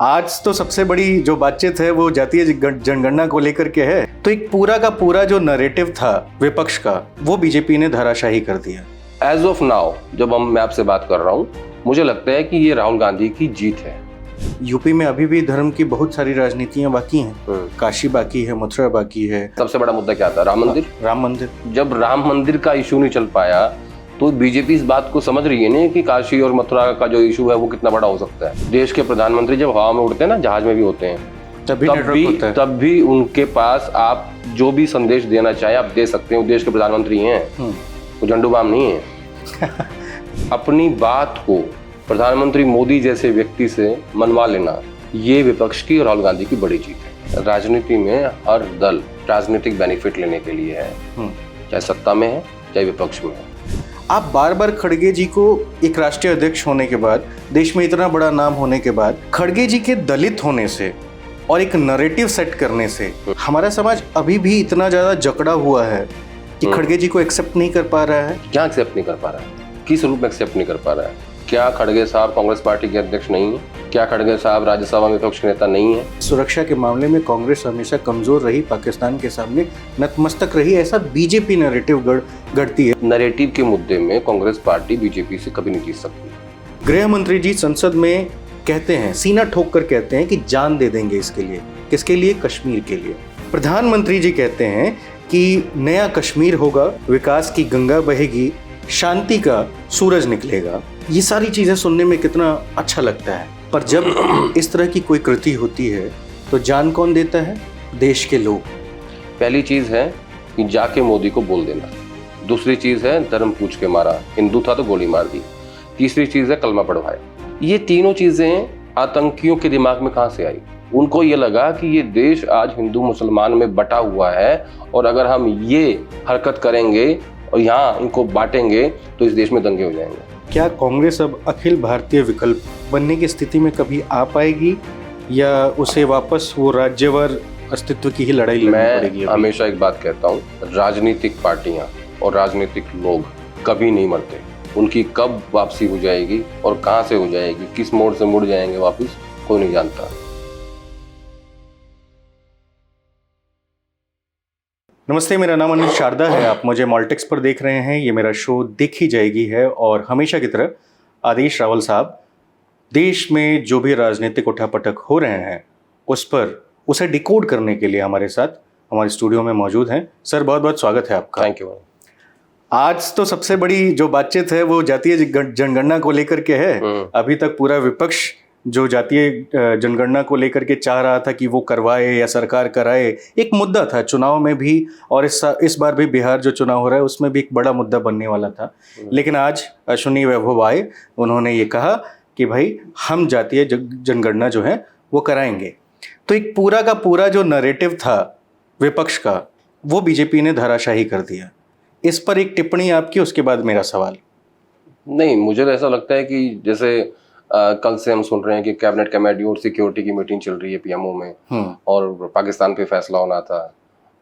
आज तो सबसे बड़ी जो बातचीत है वो जातीय जनगणना को लेकर के है। तो एक पूरा का पूरा जो नैरेटिव था विपक्ष का वो बीजेपी ने धराशाही कर दिया। एज ऑफ नाउ जब मैं आपसे बात कर रहा हूँ, मुझे लगता है कि ये राहुल गांधी की जीत है। यूपी में अभी भी धर्म की बहुत सारी राजनीतियां बाकी हैं। काशी बाकी है, मथुरा बाकी है। सबसे बड़ा मुद्दा क्या था? राम मंदिर। राम मंदिर। जब राम मंदिर का इशू नहीं चल पाया तो बीजेपी इस बात को समझ रही है ना कि काशी और मथुरा का जो इशू है वो कितना बड़ा हो सकता है। देश के प्रधानमंत्री जब हवा में उड़ते हैं ना, जहाज में भी होते हैं, तब भी उनके पास आप जो भी संदेश देना चाहे आप दे सकते हैं। वो देश के प्रधानमंत्री हैं, वो झंडू बाम नहीं है। अपनी बात को प्रधानमंत्री मोदी जैसे व्यक्ति से मनवा लेना, ये विपक्ष की और राहुल गांधी की बड़ी जीत है। राजनीति में हर दल राजनीतिक बेनिफिट लेने के लिए है, चाहे सत्ता में है चाहे विपक्ष में है। आप बार बार खड़गे जी को एक राष्ट्रीय अध्यक्ष होने के बाद, देश में इतना बड़ा नाम होने के बाद, खड़गे जी के दलित होने से और एक नैरेटिव सेट करने से हमारा समाज अभी भी इतना ज्यादा जकड़ा हुआ है कि खड़गे जी को एक्सेप्ट नहीं कर पा रहा है। क्या एक्सेप्ट नहीं कर पा रहा है? किस रूप में एक्सेप्ट नहीं कर पा रहा है? क्या खड़गे साहब कांग्रेस पार्टी के अध्यक्ष नहीं है? क्या खड़गे साहब राज्यसभा में विपक्ष के नेता नहीं है? सुरक्षा के मामले में कांग्रेस हमेशा कमजोर रही, पाकिस्तान के सामने नतमस्तक रही, ऐसा बीजेपी नैरेटिव गढ़ती है। नैरेटिव के मुद्दे में कांग्रेस पार्टी बीजेपी से कभी नहीं जीत सकती। गृह मंत्री जी संसद में कहते हैं, सीना ठोक कर कहते हैं कि जान दे देंगे इसके लिए। किसके लिए? कश्मीर के लिए। प्रधानमंत्री जी कहते हैं कि नया कश्मीर होगा, विकास की गंगा बहेगी, शांति का सूरज निकलेगा। ये सारी चीजें सुनने में कितना अच्छा लगता है, पर जब इस तरह की कोई कृति होती है तो जान कौन देता है? देश के लोग। पहली चीज है कि जाके मोदी को बोल देना। दूसरी चीज है धर्म पूछ के मारा, हिंदू था तो गोली मार दी। तीसरी चीज है कलमा पढ़वाए। ये तीनों चीजें आतंकियों के दिमाग में कहां से आई? उनको ये लगा कि ये देश आज हिंदू मुसलमान में बटा हुआ है और अगर हम ये हरकत करेंगे और यहाँ इनको बांटेंगे तो इस देश में दंगे हो जाएंगे। क्या कांग्रेस अब अखिल भारतीय विकल्प बनने की स्थिति में कभी आ पाएगी या उसे वापस वो राज्यवार अस्तित्व की ही लड़ाई लड़नी पड़ेगी? मैं हमेशा एक बात कहता हूँ, राजनीतिक पार्टियां और राजनीतिक लोग कभी नहीं मरते। उनकी कब वापसी हो जाएगी और कहां से हो जाएगी, किस मोड़ से मुड़ जाएंगे वापस, कोई नहीं जानता। नमस्ते, मेरा नाम अनिल शारदा है। आप मुझे मॉल्टेक्स पर देख रहे हैं। ये मेरा शो देखी जाएगी है और हमेशा की तरह आदेश रावल साहब देश में जो भी राजनीतिक उठापटक हो रहे हैं उस पर उसे डिकोड करने के लिए हमारे साथ हमारे स्टूडियो में मौजूद हैं। सर, बहुत बहुत स्वागत है आपका। Thank you. आज तो सबसे बड़ी जो बातचीत है वो जातीय जनगणना को लेकर के है। अभी तक पूरा विपक्ष जो जातीय जनगणना को लेकर के चाह रहा था कि वो करवाए या सरकार कराए, एक मुद्दा था चुनाव में भी, और इस बार भी बिहार जो चुनाव हो रहा है उसमें भी एक बड़ा मुद्दा बनने वाला था। लेकिन आज अश्विनी वैभव आए, उन्होंने ये कहा कि भाई हम जातीय जनगणना जो है वो कराएंगे। तो एक पूरा का पूरा जो नैरेटिव था विपक्ष का वो बीजेपी ने धराशाही कर दिया। इस पर एक टिप्पणी आपकी, उसके बाद मेरा सवाल। नहीं, मुझे ऐसा लगता है कि जैसे कल से हम सुन रहे हैं कि कैबिनेट कमेटी और सिक्योरिटी की मीटिंग चल रही है पीएमओ में और पाकिस्तान पे फैसला होना था।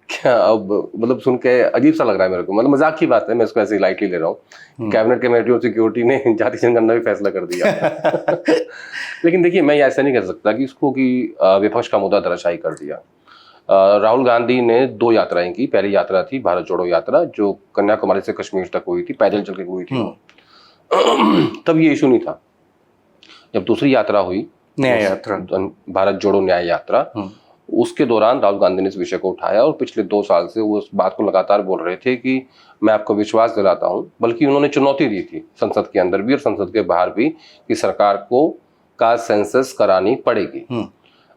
क्या अब मतलब सुन के अजीब सा लग रहा है मेरे को। मतलब मजाक की बात है, मैं इसको ऐसे ही लाइटली ले रहा हूँ। कैबिनेट कमेटी और सिक्योरिटी ने जातीय जनगणना भी फैसला कर दिया। लेकिन देखिए, मैं ऐसा नहीं कह सकता कि इसको कि विपक्ष का मुद्दा धराशायी कर दिया। राहुल गांधी ने 2 यात्राएं की। पहली यात्रा थी भारत जोड़ो यात्रा, जो कन्याकुमारी से कश्मीर तक हुई थी, पैदल चल के हुई थी। तब ये इशू नहीं था। जब दूसरी यात्रा हुई, न्याय यात्रा, भारत जोड़ो न्याय यात्रा, उसके दौरान राहुल गांधी ने इस विषय को उठाया और पिछले 2 साल से वो उस बात को लगातार बोल रहे थे कि मैं आपको विश्वास दिलाता हूं। बल्कि उन्होंने चुनौती दी थी संसद के अंदर भी और संसद के बाहर भी कि सरकार को कास्ट सेंसस करानी पड़ेगी।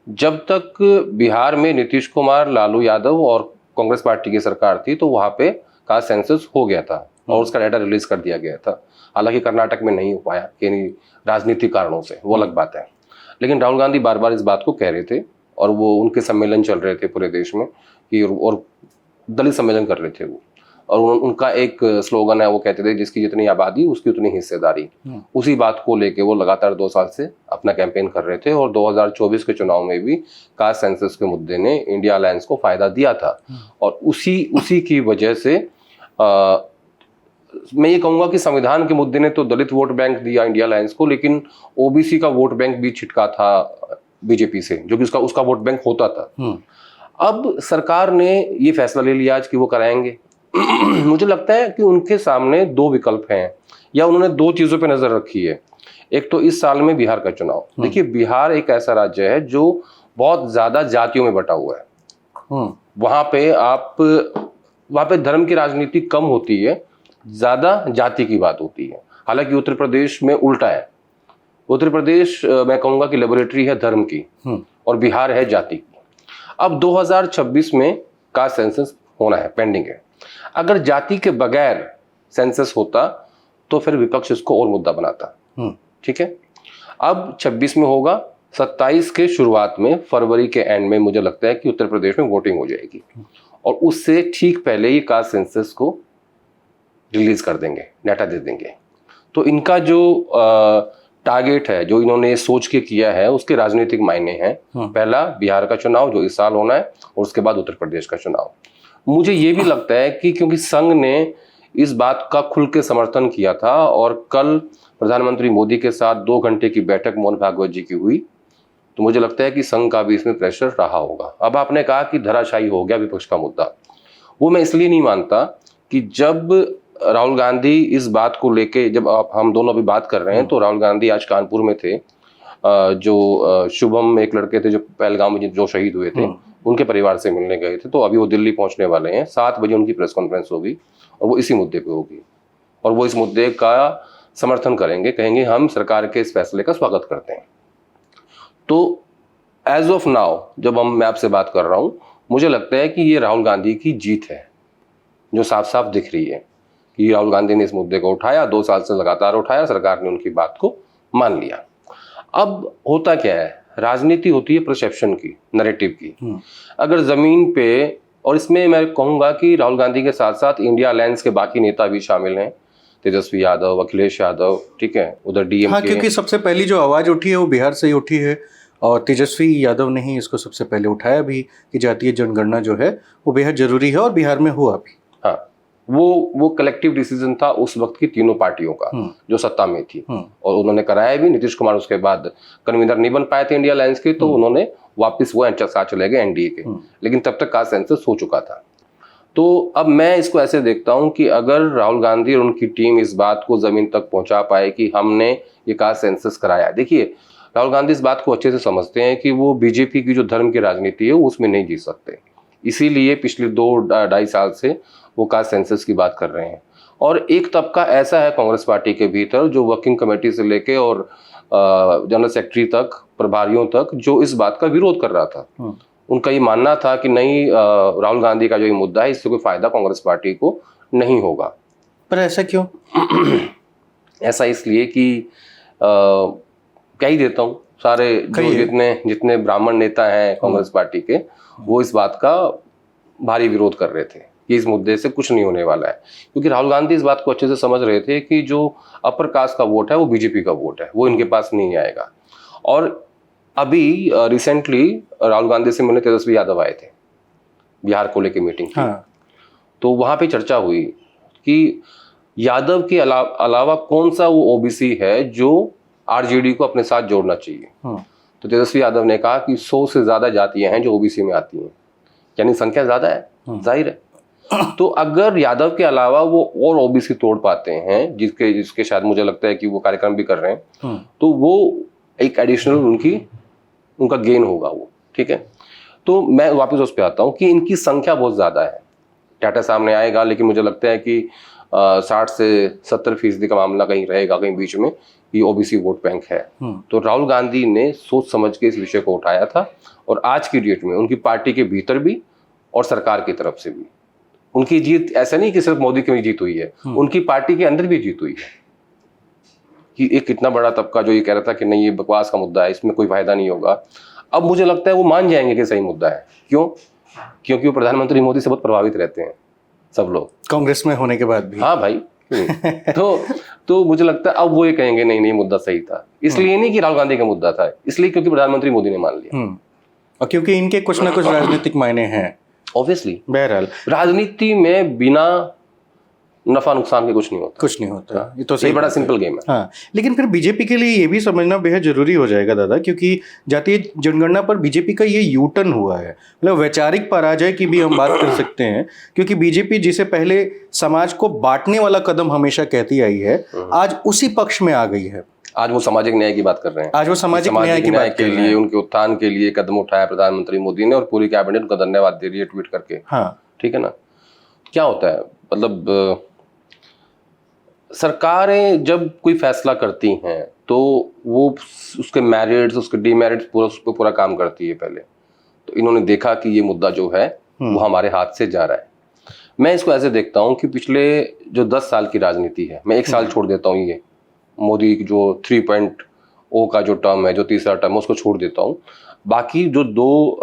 जब तक बिहार में नीतीश कुमार, लालू यादव और कांग्रेस पार्टी की सरकार थी तो वहां पे कास्ट सेंसस हो गया था और उसका डाटा रिलीज कर दिया गया था। हालांकि कर्नाटक में नहीं हो पाया यानी राजनीतिक कारणों से, वो अलग बात है। लेकिन राहुल गांधी बार बार इस बात को कह रहे थे और वो उनके सम्मेलन चल रहे थे पूरे देश में कि, और दलित सम्मेलन कर रहे थे वो, और उनका एक स्लोगन है, वो कहते थे जिसकी जितनी आबादी उसकी उतनी हिस्सेदारी। उसी बात को लेके वो लगातार 2 साल से अपना कैंपेन कर रहे थे और 2024 के चुनाव में भी कास्ट सेंसस के मुद्दे ने इंडिया अलायंस को फायदा दिया था। और उसी की वजह से मैं ये कहूंगा कि संविधान के मुद्दे ने तो दलित वोट बैंक दिया इंडिया अलायंस को, लेकिन ओबीसी का वोट बैंक भी छिटका था बीजेपी से, जो कि उसका वोट बैंक होता था। अब सरकार ने ये फैसला ले लिया आज कि वो कराएंगे। मुझे लगता है कि उनके सामने दो विकल्प हैं, या उन्होंने दो चीजों पे नजर रखी है। एक तो इस साल में बिहार का चुनाव, देखिए बिहार एक ऐसा राज्य है जो बहुत ज्यादा जातियों में बटा हुआ है। वहां पे धर्म की राजनीति कम होती है, ज्यादा जाति की बात होती है। हालांकि उत्तर प्रदेश में उल्टा है। उत्तर प्रदेश मैं कहूंगा कि लेबोरेटरी है धर्म की, और बिहार है जाति की। अब 2026 में कास्ट सेंसस होना है, पेंडिंग है। अगर जाति के बगैर सेंसस होता तो फिर विपक्ष इसको और मुद्दा बनाता। ठीक है, अब 26 में होगा, 27 के शुरुआत में, फरवरी के एंड में मुझे लगता है कि उत्तर प्रदेश में वोटिंग हो जाएगी, और उससे ठीक पहले ही कास्ट सेंसस को रिलीज कर देंगे, डाटा दे देंगे। तो इनका जो टारगेट है, जो इन्होंने सोच के किया है, उसके राजनीतिक मायने हैं। पहला बिहार का चुनाव जो इस साल होना है, और उसके बाद उत्तर प्रदेश का चुनाव। मुझे ये भी लगता है कि क्योंकि संघ ने इस बात का खुल के समर्थन किया था, और कल प्रधानमंत्री मोदी के साथ 2 घंटे की बैठक मोहन भागवत जी की हुई, तो मुझे लगता है कि संघ का भी इसमें प्रेशर रहा होगा। अब आपने कहा कि धराशायी हो गया विपक्ष का मुद्दा, वो मैं इसलिए नहीं मानता कि जब राहुल गांधी इस बात को लेके, जब हम दोनों अभी बात कर रहे हैं, तो राहुल गांधी आज कानपुर में थे। जो शुभम एक लड़के थे जो पहलगाम में जो शहीद हुए थे, उनके परिवार से मिलने गए थे। तो अभी वो दिल्ली पहुंचने वाले हैं, 7 बजे उनकी प्रेस कॉन्फ्रेंस होगी, और वो इसी मुद्दे पे होगी, और वो इस मुद्दे का समर्थन करेंगे, कहेंगे हम सरकार के इस फैसले का स्वागत करते हैं। तो एज ऑफ नाउ जब मैं आपसे बात कर रहा हूं, मुझे लगता है कि ये राहुल गांधी की जीत है, जो साफ साफ दिख रही है कि राहुल गांधी ने इस मुद्दे को उठाया, 2 साल से लगातार उठाया, सरकार ने उनकी बात को मान लिया। अब होता क्या है, राजनीति होती है परसेप्शन की, नैरेटिव की। अगर जमीन पे, और इसमें मैं कहूंगा कि राहुल गांधी के साथ साथ इंडिया अलायंस के बाकी नेता भी शामिल हैं, तेजस्वी यादव, अखिलेश यादव, ठीक है, उधर डीएमके। हाँ, क्योंकि सबसे पहली जो आवाज उठी है वो बिहार से ही उठी है, और तेजस्वी यादव ने ही इसको सबसे पहले उठाया भी कि जातीय जनगणना जो है वो बेहद जरूरी है, और बिहार में हुआ भी। हाँ, वो कलेक्टिव डिसीजन था उस वक्त की तीनों पार्टियों का जो सत्ता में थी, और उन्होंने कराया भी। नीतीश कुमार उसके बाद कन्वीनर नहीं बन पाए थे इंडिया अलायंस के, तो उन्होंने वापस वो साथ चले गए एनडीए के, लेकिन तब तक कास्ट सेंसस हो चुका था। तो अब मैं इसको ऐसे देखता हूं कि अगर राहुल गांधी और उनकी टीम इस बात को जमीन तक पहुंचा पाए कि हमने ये कास्ट सेंसस कराया। देखिए राहुल गांधी इस बात को अच्छे से समझते हैं कि वो बीजेपी की जो धर्म की राजनीति है उसमें नहीं जीत सकते, इसीलिए पिछले 2-2.5 साल से वो कास्ट सेंसस की बात कर रहे हैं। और एक तबका ऐसा है कांग्रेस पार्टी के भीतर जो वर्किंग कमेटी से लेके और जनरल सेक्रेटरी तक, प्रभारियों तक, जो इस बात का विरोध कर रहा था। उनका ये मानना था कि नहीं, राहुल गांधी का जो ये मुद्दा है इससे कोई फायदा कांग्रेस पार्टी को नहीं होगा। पर ऐसा क्यों? ऐसा इसलिए कि क्या ही देता हूँ, सारे जो जितने ब्राह्मण नेता हैं कांग्रेस पार्टी के, वो इस बात का भारी विरोध कर रहे थे कि इस मुद्दे से कुछ नहीं होने वाला है, क्योंकि राहुल गांधी इस बात को अच्छे से समझ रहे थे कि जो अपर कास्ट का वोट है वो बीजेपी का वोट है, वो इनके पास नहीं आएगा। और अभी रिसेंटली राहुल गांधी से मिलने तेजस्वी यादव आए थे बिहार को लेकर मीटिंग की। तो वहां पे चर्चा हुई कि यादव के अलावा कौन सा वो ओबीसी है जो आरजेडी को अपने साथ जोड़ना चाहिए। तो तेजस्वी यादव ने कहा कि 100 से ज्यादा जातियां हैं जो ओबीसी में आती हैं, यानी संख्या ज्यादा है, जाहिर है। तो अगर यादव के अलावा वो और ओबीसी तोड़ पाते हैं, जिसके शायद मुझे लगता है कि वो कार्यक्रम भी कर रहे हैं, तो वो एक एडिशनल उनका गेन होगा वो, ठीक है। तो मैं वापस उस पर आता हूँ कि इनकी संख्या बहुत ज्यादा है, डाटा सामने आएगा, लेकिन मुझे लगता है कि 60 से 70% का मामला कहीं रहेगा, कहीं बीच में, ये ओबीसी वोट बैंक है। तो राहुल गांधी ने सोच समझ के इस विषय को उठाया था, और आज की डेट में उनकी पार्टी के भीतर भी और सरकार की तरफ से भी उनकी जीत ऐसा नहीं कि सिर्फ मोदी की जीत हुई है, उनकी पार्टी के अंदर भी जीत हुई है। कि एक इतना बड़ा तबका जो ये कह रहा था कि नहीं ये बकवास का मुद्दा है, इसमें कोई फायदा नहीं होगा, अब मुझे लगता है वो मान जाएंगे कि सही मुद्दा है। क्यों? क्योंकि वो प्रधानमंत्री मोदी से बहुत प्रभावित रहते हैं सब लोग, कांग्रेस में होने के बाद भी। हाँ भाई। तो मुझे लगता है अब वो ये कहेंगे नहीं नहीं मुद्दा सही था, इसलिए नहीं कि राहुल गांधी का मुद्दा था, इसलिए क्योंकि प्रधानमंत्री मोदी ने मान लिया, और क्योंकि इनके कुछ ना कुछ राजनीतिक मायने हैं। ऑब्वियसली बहरहाल राजनीति में बिना नफा नुकसान के कुछ नहीं होता। कुछ नहीं होता, ये तो ये सही बड़ा बात है। सिंपल गेम है। हाँ, लेकिन फिर बीजेपी के लिए ये भी समझना बेहद जरूरी हो जाएगा दादा, क्योंकि जातीय जनगणना पर बीजेपी का ये यू टर्न हुआ है, मतलब वैचारिक पराजय की भी हम बात कर सकते हैं, क्योंकि बीजेपी जिसे पहले समाज को बांटने वाला कदम हमेशा कहती आई है, आज उसी पक्ष में आ गई है। आज वो सामाजिक न्याय की बात कर रहे हैं। आज वो सामाजिक न्याय की बात के कर रहे लिए, हैं। उनके उत्थान के लिए कदम उठाया प्रधानमंत्री मोदी ने, और पूरी कैबिनेट उनका धन्यवाद दे रही है ट्वीट करके। हाँ, ठीक है ना। क्या होता है, मतलब सरकारें जब कोई फैसला करती हैं तो वो उसके मेरिट्स, उसके डीमेरिट्स पूरा उस पर पूरा काम करती है पहले। तो इन्होंने देखा कि ये मुद्दा जो है वो हमारे हाथ से जा रहा है। मैं इसको ऐसे देखता हूँ कि पिछले जो 10 साल की राजनीति है, मैं 1 साल छोड़ देता हूँ, ये मोदी की जो 3.0 का जो टर्म है, जो तीसरा टर्म है, उसको छोड़ देता हूँ। बाकी जो 2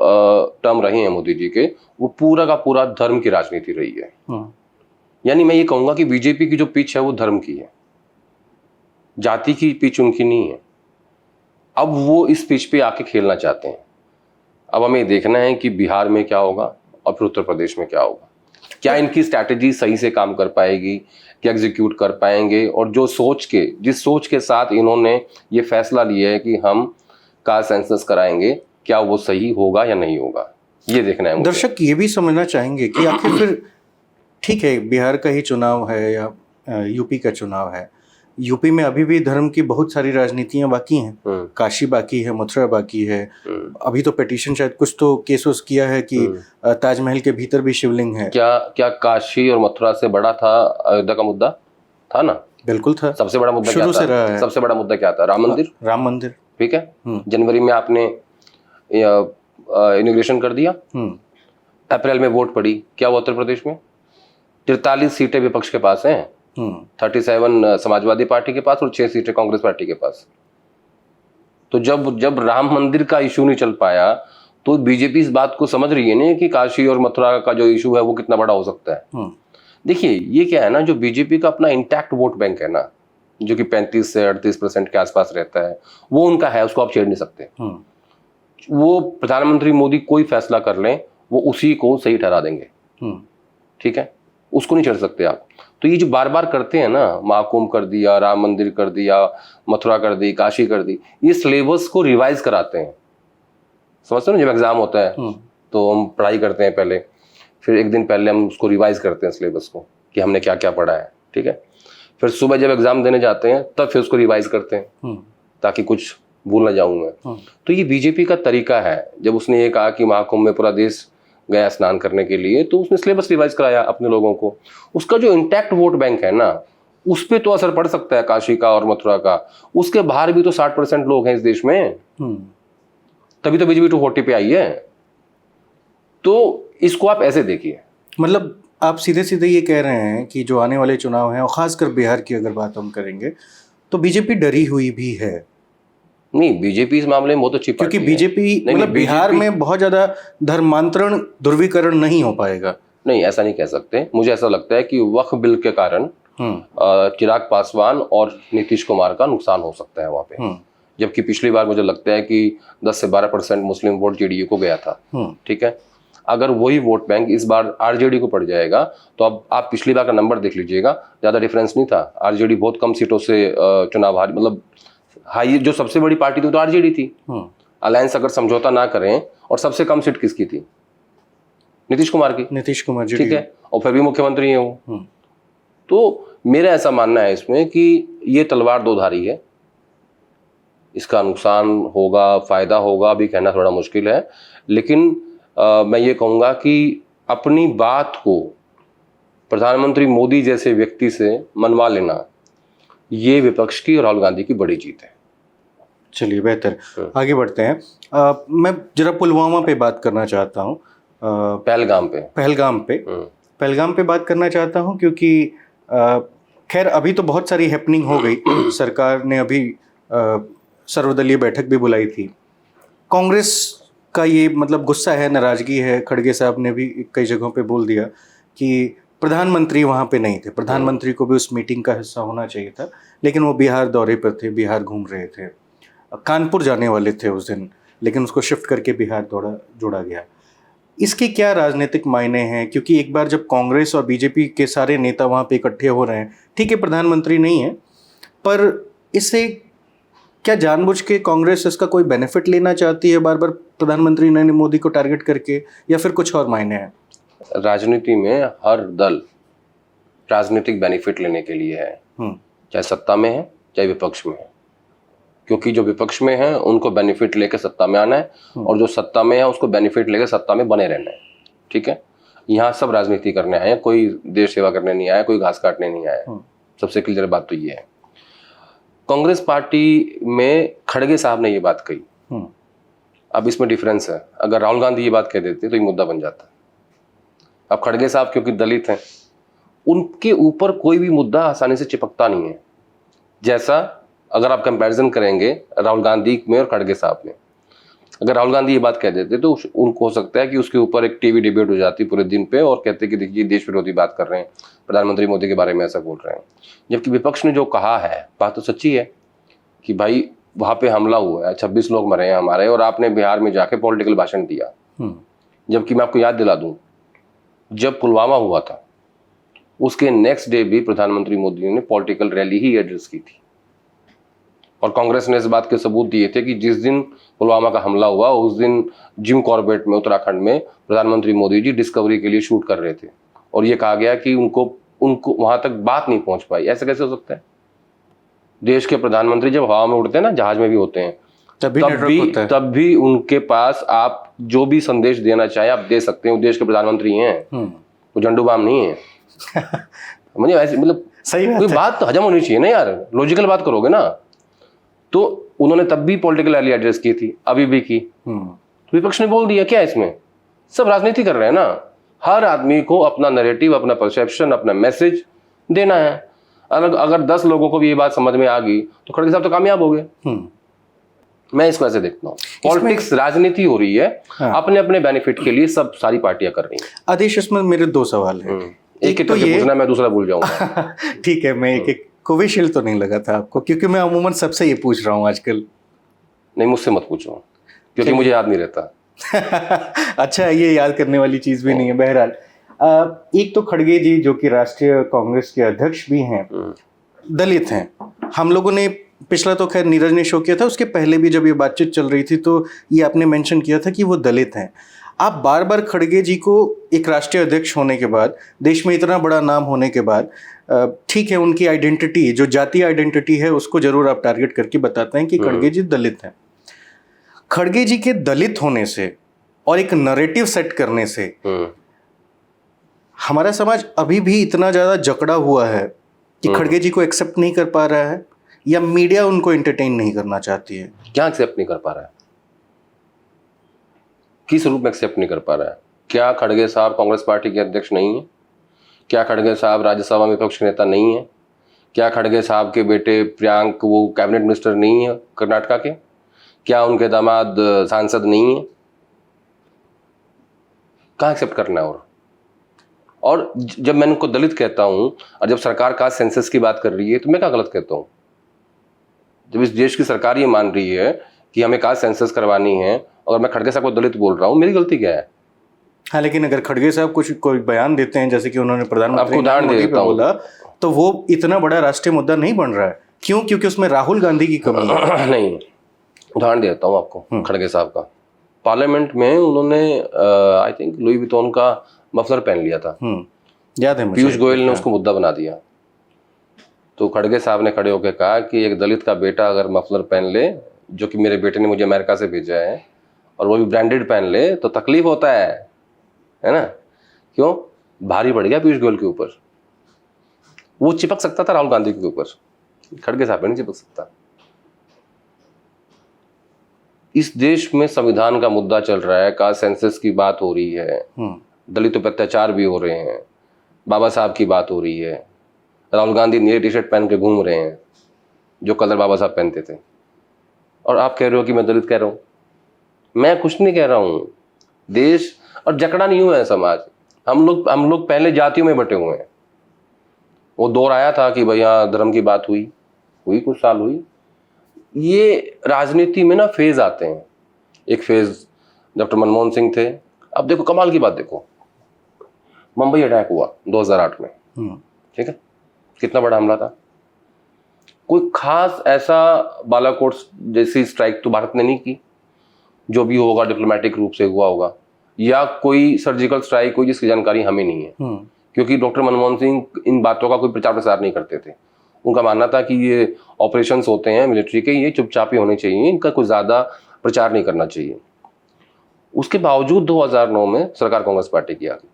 टर्म रहे हैं मोदी जी के, वो पूरा का पूरा धर्म की राजनीति रही है। यानी मैं ये कहूंगा कि बीजेपी की जो पिच है वो धर्म की है, जाति की पिच उनकी नहीं है। अब वो इस पिच पे आके खेलना चाहते हैं। अब हमें देखना है कि बिहार में क्या होगा और फिर उत्तर प्रदेश में क्या होगा। क्या इनकी स्ट्रैटेजी सही से काम कर पाएगी, क्या एग्जीक्यूट कर पाएंगे, और जो जिस सोच के साथ इन्होंने ये फैसला लिया है कि हम कास्ट सेंसस कराएंगे, क्या वो सही होगा या नहीं होगा, ये देखना है मुझे। दर्शक ये भी समझना चाहेंगे कि आखिर फिर ठीक है, बिहार का ही चुनाव है या यूपी का चुनाव है, यूपी में अभी भी धर्म की बहुत सारी राजनीतियां बाकी हैं, काशी बाकी है, मथुरा बाकी है। अभी तो पिटीशन शायद कुछ तो केस किया है कि ताजमहल के भीतर भी शिवलिंग है। क्या काशी और मथुरा से बड़ा था अयोध्या का मुद्दा? था ना, बिल्कुल था। सबसे बड़ा मुद्दा शुरू क्या से था? रहा है। सबसे बड़ा मुद्दा क्या था? राम मंदिर। राम मंदिर, ठीक है। जनवरी में आपने इनॉग्रेशन कर दिया, अप्रैल में वोट पड़ी, क्या हुआ उत्तर प्रदेश में? 43 सीटें विपक्ष के पास हैं, 37 समाजवादी पार्टी के पास और 6 सीटें कांग्रेस पार्टी के पास। तो जब राम मंदिर का इशू नहीं चल पाया, तो बीजेपी इस बात को समझ रही है ना कि काशी और मथुरा का जो इशू है वो कितना बड़ा हो सकता है। देखिए, ये क्या है ना, जो बीजेपी का अपना इंटैक्ट वोट बैंक है ना, जो कि 35 से 38% के आसपास रहता है, वो उनका है, उसको आप छेड़ नहीं सकते। वो प्रधानमंत्री मोदी कोई फैसला कर लें, वो उसी को सही ठहरा देंगे। ठीक है, उसको नहीं छेड़ सकते आप। तो ये जो बार बार करते हैं ना, महाकुंभ कर दिया, राम मंदिर कर दिया, मथुरा कर दी, काशी कर दी, ये सिलेबस को रिवाइज कराते हैं। समझते हो ना, जब एग्जाम होता है तो हम पढ़ाई करते हैं पहले, फिर एक दिन पहले हम उसको रिवाइज करते हैं सिलेबस को कि हमने क्या क्या पढ़ा है। ठीक है, फिर सुबह जब एग्जाम देने जाते हैं तब फिर उसको रिवाइज करते हैं ताकि कुछ भूल ना जाऊं मैं। तो ये बीजेपी का तरीका है। जब उसने ये कहा कि महाकुंभ में पूरा देश गया स्नान करने के लिए, तो उसने सिलेबस रिवाइज कराया अपने लोगों को। उसका जो इंटैक्ट वोट बैंक है ना, उस पर तो असर पड़ सकता है काशी का और मथुरा का। उसके बाहर भी तो 60% लोग हैं इस देश में, तभी तो बीजेपी 240 पे आई है। तो इसको आप ऐसे देखिए, मतलब आप सीधे सीधे ये कह रहे हैं कि जो आने वाले चुनाव हैं, और खासकर बिहार की अगर बात हम करेंगे, तो बीजेपी डरी हुई भी है। नहीं, बीजेपी इस मामले में बहुत अच्छी पार्टी क्योंकि बीजेपी मतलब बिहार में बहुत ज्यादा धर्मांतरण, ध्रुवीकरण नहीं हो पाएगा। नहीं, ऐसा नहीं कह सकते। मुझे ऐसा लगता है कि वक्फ बिल के कारण चिराग पासवान और नीतीश कुमार का नुकसान हो सकता है वहां पे। जबकि पिछली बार मुझे लगता है कि 10 से 12% मुस्लिम वोट जेडीयू को गया था। ठीक है, अगर वही वोट बैंक इस बार आरजेडी को पड़ जाएगा, तो अब आप पिछली बार का नंबर देख लीजिएगा, ज्यादा डिफरेंस नहीं था। आरजेडी बहुत कम सीटों से चुनाव हारी, मतलब हाई जो सबसे बड़ी पार्टी थी तो आरजेडी थी। अलायंस अगर समझौता ना करें, और सबसे कम सीट किसकी थी? नीतीश कुमार की। नीतीश कुमार जी, ठीक है, और फिर भी मुख्यमंत्री है वो। तो मेरा ऐसा मानना है इसमें कि ये तलवार दोधारी है। इसका नुकसान होगा, फायदा होगा, अभी कहना थोड़ा मुश्किल है। लेकिन मैं ये कहूँगा कि अपनी बात को प्रधानमंत्री मोदी जैसे व्यक्ति से मनवा लेना, ये विपक्ष की और राहुल गांधी की बड़ी जीत है। चलिए, बेहतर आगे बढ़ते हैं। मैं जरा पुलवामा पे बात करना चाहता हूँ। पहलगाम पे बात करना चाहता हूँ, क्योंकि खैर अभी तो बहुत सारी हैपनिंग हो गई। सरकार ने अभी सर्वदलीय बैठक भी बुलाई थी। कांग्रेस का ये मतलब गुस्सा है, नाराजगी है। खड़गे साहब ने भी कई जगहों पे बोल दिया कि प्रधानमंत्री वहाँ पे नहीं थे, प्रधानमंत्री को भी उस मीटिंग का हिस्सा होना चाहिए था, लेकिन वो बिहार दौरे पर थे, बिहार घूम रहे थे। कानपुर जाने वाले थे उस दिन, लेकिन उसको शिफ्ट करके बिहार जोड़ा गया। इसके क्या राजनीतिक मायने हैं? क्योंकि एक बार जब कांग्रेस और बीजेपी के सारे नेता वहाँ पे इकट्ठे हो रहे हैं, ठीक है प्रधानमंत्री नहीं है, पर इससे क्या जानबूझ के कांग्रेस इसका कोई बेनिफिट लेना चाहती है बार बार प्रधानमंत्री नरेंद्र मोदी को टारगेट करके, या फिर कुछ और मायने हैं? राजनीति में हर दल राजनीतिक बेनिफिट लेने के लिए है, चाहे सत्ता में है चाहे विपक्ष में है। क्योंकि जो विपक्ष में है उनको बेनिफिट लेके सत्ता में आना है, और जो सत्ता में है उसको बेनिफिट लेके सत्ता में बने रहना है। ठीक है, यहाँ सब राजनीति करने आए हैं, कोई देश सेवा करने नहीं आया, कोई घास काटने नहीं आया। सबसे क्लियर बात तो ये है। कांग्रेस पार्टी में खड़गे साहब ने ये बात कही। अब इसमें डिफरेंस है, अगर राहुल गांधी ये बात कह देते तो ये मुद्दा बन जाता। अब खड़गे साहब क्योंकि दलित हैं, उनके ऊपर कोई भी मुद्दा आसानी से चिपकता नहीं है। जैसा अगर आप कंपैरिजन करेंगे राहुल गांधी में और खड़गे साहब में, अगर राहुल गांधी ये बात कह देते तो उनको हो सकता है कि उसके ऊपर एक टीवी डिबेट हो जाती पूरे दिन पे, और कहते कि देखिए देश विरोधी बात कर रहे हैं, प्रधानमंत्री मोदी के बारे में ऐसा बोल रहे हैं। जबकि विपक्ष ने जो कहा है बात तो सच्ची है कि भाई वहां पे हमला हुआ है, 26 लोग मरे हैं हमारे, और आपने बिहार में जाके पॉलिटिकल भाषण दिया। जबकि मैं आपको याद दिला दूं, जब पुलवामा हुआ था उसके नेक्स्ट डे भी प्रधानमंत्री मोदी ने पॉलिटिकल रैली ही एड्रेस की थी, और कांग्रेस ने इस बात के सबूत दिए थे कि जिस दिन पुलवामा का हमला हुआ उस दिन जिम कॉर्बेट में उत्तराखंड में प्रधानमंत्री मोदी जी डिस्कवरी के लिए शूट कर रहे थे, और ये कहा गया कि उनको वहां तक बात नहीं पहुंच पाई। ऐसे कैसे हो सकता है? देश के प्रधानमंत्री जब हवा में उड़ते हैं ना, जहाज में भी होते हैं, तब भी उनके पास आप जो भी संदेश देना चाहे आप दे सकते हैं। देश के प्रधानमंत्री हैं, वो झंडू बाम नहीं है। मुझे ऐसे मतलब सही कोई बात तो हजम होनी चाहिए ना यार, लॉजिकल बात करोगे ना। तो उन्होंने तब भी पॉलिटिकल रैली एड्रेस की थी, अभी भी की। तो विपक्ष ने बोल दिया, क्या इसमें सब राजनीति कर रहे हैं ना। हर आदमी को अपना नैरेटिव, अपना परसेप्शन, अपना मैसेज देना है। अगर 10 लोगों को भी ये बात समझ में आ गई तो खड़गे साहब तो कामयाब हो गए। मैं इसको ऐसे देखता हूँ, पॉलिटिक्स राजनीति हो रही है। हाँ। अपने अपने बेनिफिट के लिए सब सारी पार्टियां कर रही हैं। आदेश, इसमें मेरे 2 सवाल हैं। एक एक करके पूछना, मैं दूसरा भूल जाऊंगा। ठीक है, मैं एक कोविशील्ड तो नहीं लगा था आपको, क्योंकि मैं अमूमन सबसे ये पूछ रहा हूँ आजकल। नहीं, मुझसे मत पूछो क्योंकि मुझे याद नहीं रहता। अच्छा, ये याद करने वाली चीज भी नहीं है। बहरहाल, एक तो खड़गे जी जो कि राष्ट्रीय कांग्रेस के अध्यक्ष भी हैं, दलित हैं। हम लोगों ने पिछला तो खैर नीरज ने शो किया था, उसके पहले भी जब ये बातचीत चल रही थी तो ये आपने मेंशन किया था कि वो दलित हैं। आप बार बार खड़गे जी को एक राष्ट्रीय अध्यक्ष होने के बाद, देश में इतना बड़ा नाम होने के बाद, ठीक है उनकी आइडेंटिटी, जो जातीय आइडेंटिटी है उसको जरूर आप टारगेट करके बताते हैं कि खड़गे जी दलित हैं। खड़गे जी के दलित होने से और एक नैरेटिव सेट करने से हमारा समाज अभी भी इतना ज्यादा जकड़ा हुआ है कि खड़गे जी को एक्सेप्ट नहीं कर पा रहा है, या मीडिया उनको एंटरटेन नहीं करना चाहती है। क्या एक्सेप्ट नहीं कर पा रहा है? किस रूप में एक्सेप्ट नहीं कर पा रहा है? क्या खड़गे साहब कांग्रेस पार्टी के अध्यक्ष नहीं है? क्या खड़गे साहब राज्यसभा में विपक्ष के नेता नहीं है? क्या खड़गे साहब के बेटे प्रियांक वो कैबिनेट मिनिस्टर नहीं है कर्नाटका के? क्या उनके दामाद सांसद नहीं है? कहाँ एक्सेप्ट करना है? और जब मैं उनको दलित कहता हूं और जब सरकार कास्ट सेंसस की बात कर रही है तो मैं क्या गलत कहता हूं? जब इस देश की सरकार ये मान रही है कि हमें कास्ट सेंसस करवानी है और मैं खड़गे साहब को दलित बोल रहा हूं, मेरी गलती क्या है? हाँ, लेकिन अगर खड़गे साहब कोई बयान देते हैं, जैसे कि उन्होंने प्रधानमंत्री उदाहरण दे देता बोला, तो वो इतना बड़ा राष्ट्रीय मुद्दा नहीं बन रहा है। क्यों? क्योंकि उसमें राहुल गांधी की कमी है। नहीं, उदाहरण देता हूँ आपको खड़गे साहब का। पार्लियामेंट में उन्होंने आई थिंक लुई विटॉन का मफलर पहन लिया था, याद है मुझे। पीयूष गोयल ने उसको मुद्दा बना दिया। तो खड़गे साहब ने खड़े होकर कहा कि एक दलित का बेटा अगर मफलर पहन ले, जो कि मेरे बेटे ने मुझे अमेरिका से भेजा है, और वो भी ब्रांडेड पहन ले तो तकलीफ होता है ना? क्यों? भारी पड़ गया पीयूष गोयल के ऊपर। वो चिपक सकता था राहुल गांधी के ऊपर, खड़गे साहब नहीं चिपक सकता। इस देश में संविधान का मुद्दा चल रहा है, कास्ट सेंसस की बात हो रही है, दलितों पर अत्याचार भी हो रहे हैं, बाबा साहब की बात हो रही है, राहुल गांधी नीले टी शर्ट पहन के घूम रहे हैं जो कलर बाबा साहब पहनते थे, और आप कह रहे हो कि मैं दलित कह रहा हूँ। मैं कुछ नहीं कह रहा हूँ। देश और जकड़ा नहीं हुआ है समाज। हम लोग पहले जातियों में बटे हुए हैं। वो दौर आया था कि भाई यहाँ धर्म की बात हुई कुछ साल हुई। ये राजनीति में ना फेज आते हैं। एक फेज डॉक्टर मनमोहन सिंह थे, अब देखो कमाल की बात देखो, मुंबई अटैक हुआ 2008 में, ठीक है, कितना बड़ा हमला था। कोई खास ऐसा बालाकोट जैसी स्ट्राइक तो भारत ने नहीं की, जो भी होगा डिप्लोमेटिक रूप से हुआ होगा, या कोई सर्जिकल स्ट्राइक हुई जिसकी जानकारी हमें नहीं है, क्योंकि डॉक्टर मनमोहन सिंह इन बातों का कोई प्रचार प्रसार नहीं करते थे। उनका मानना था कि ये ऑपरेशंस होते हैं मिलिट्री के, ये चुपचाप ही होने चाहिए, इनका कोई ज्यादा प्रचार नहीं करना चाहिए। उसके बावजूद 2009 में सरकार कांग्रेस पार्टी की आ गई।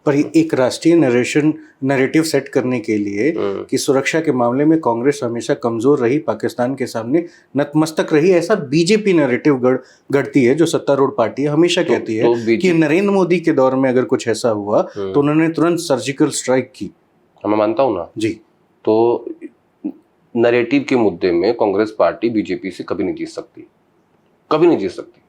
पर एक राष्ट्रीय नैरेटिव सेट करने के लिए कि सुरक्षा के मामले में कांग्रेस हमेशा कमजोर रही, पाकिस्तान के सामने नतमस्तक रही, ऐसा बीजेपी नैरेटिव गढ़ती है, जो सत्तारूढ़ पार्टी कहती है कि नरेंद्र मोदी के दौर में अगर कुछ ऐसा हुआ तो उन्होंने तुरंत सर्जिकल स्ट्राइक की। मैं मानता हूं ना जी। तो नैरेटिव के मुद्दे में कांग्रेस पार्टी बीजेपी से कभी नहीं जीत सकती, कभी नहीं जीत सकती।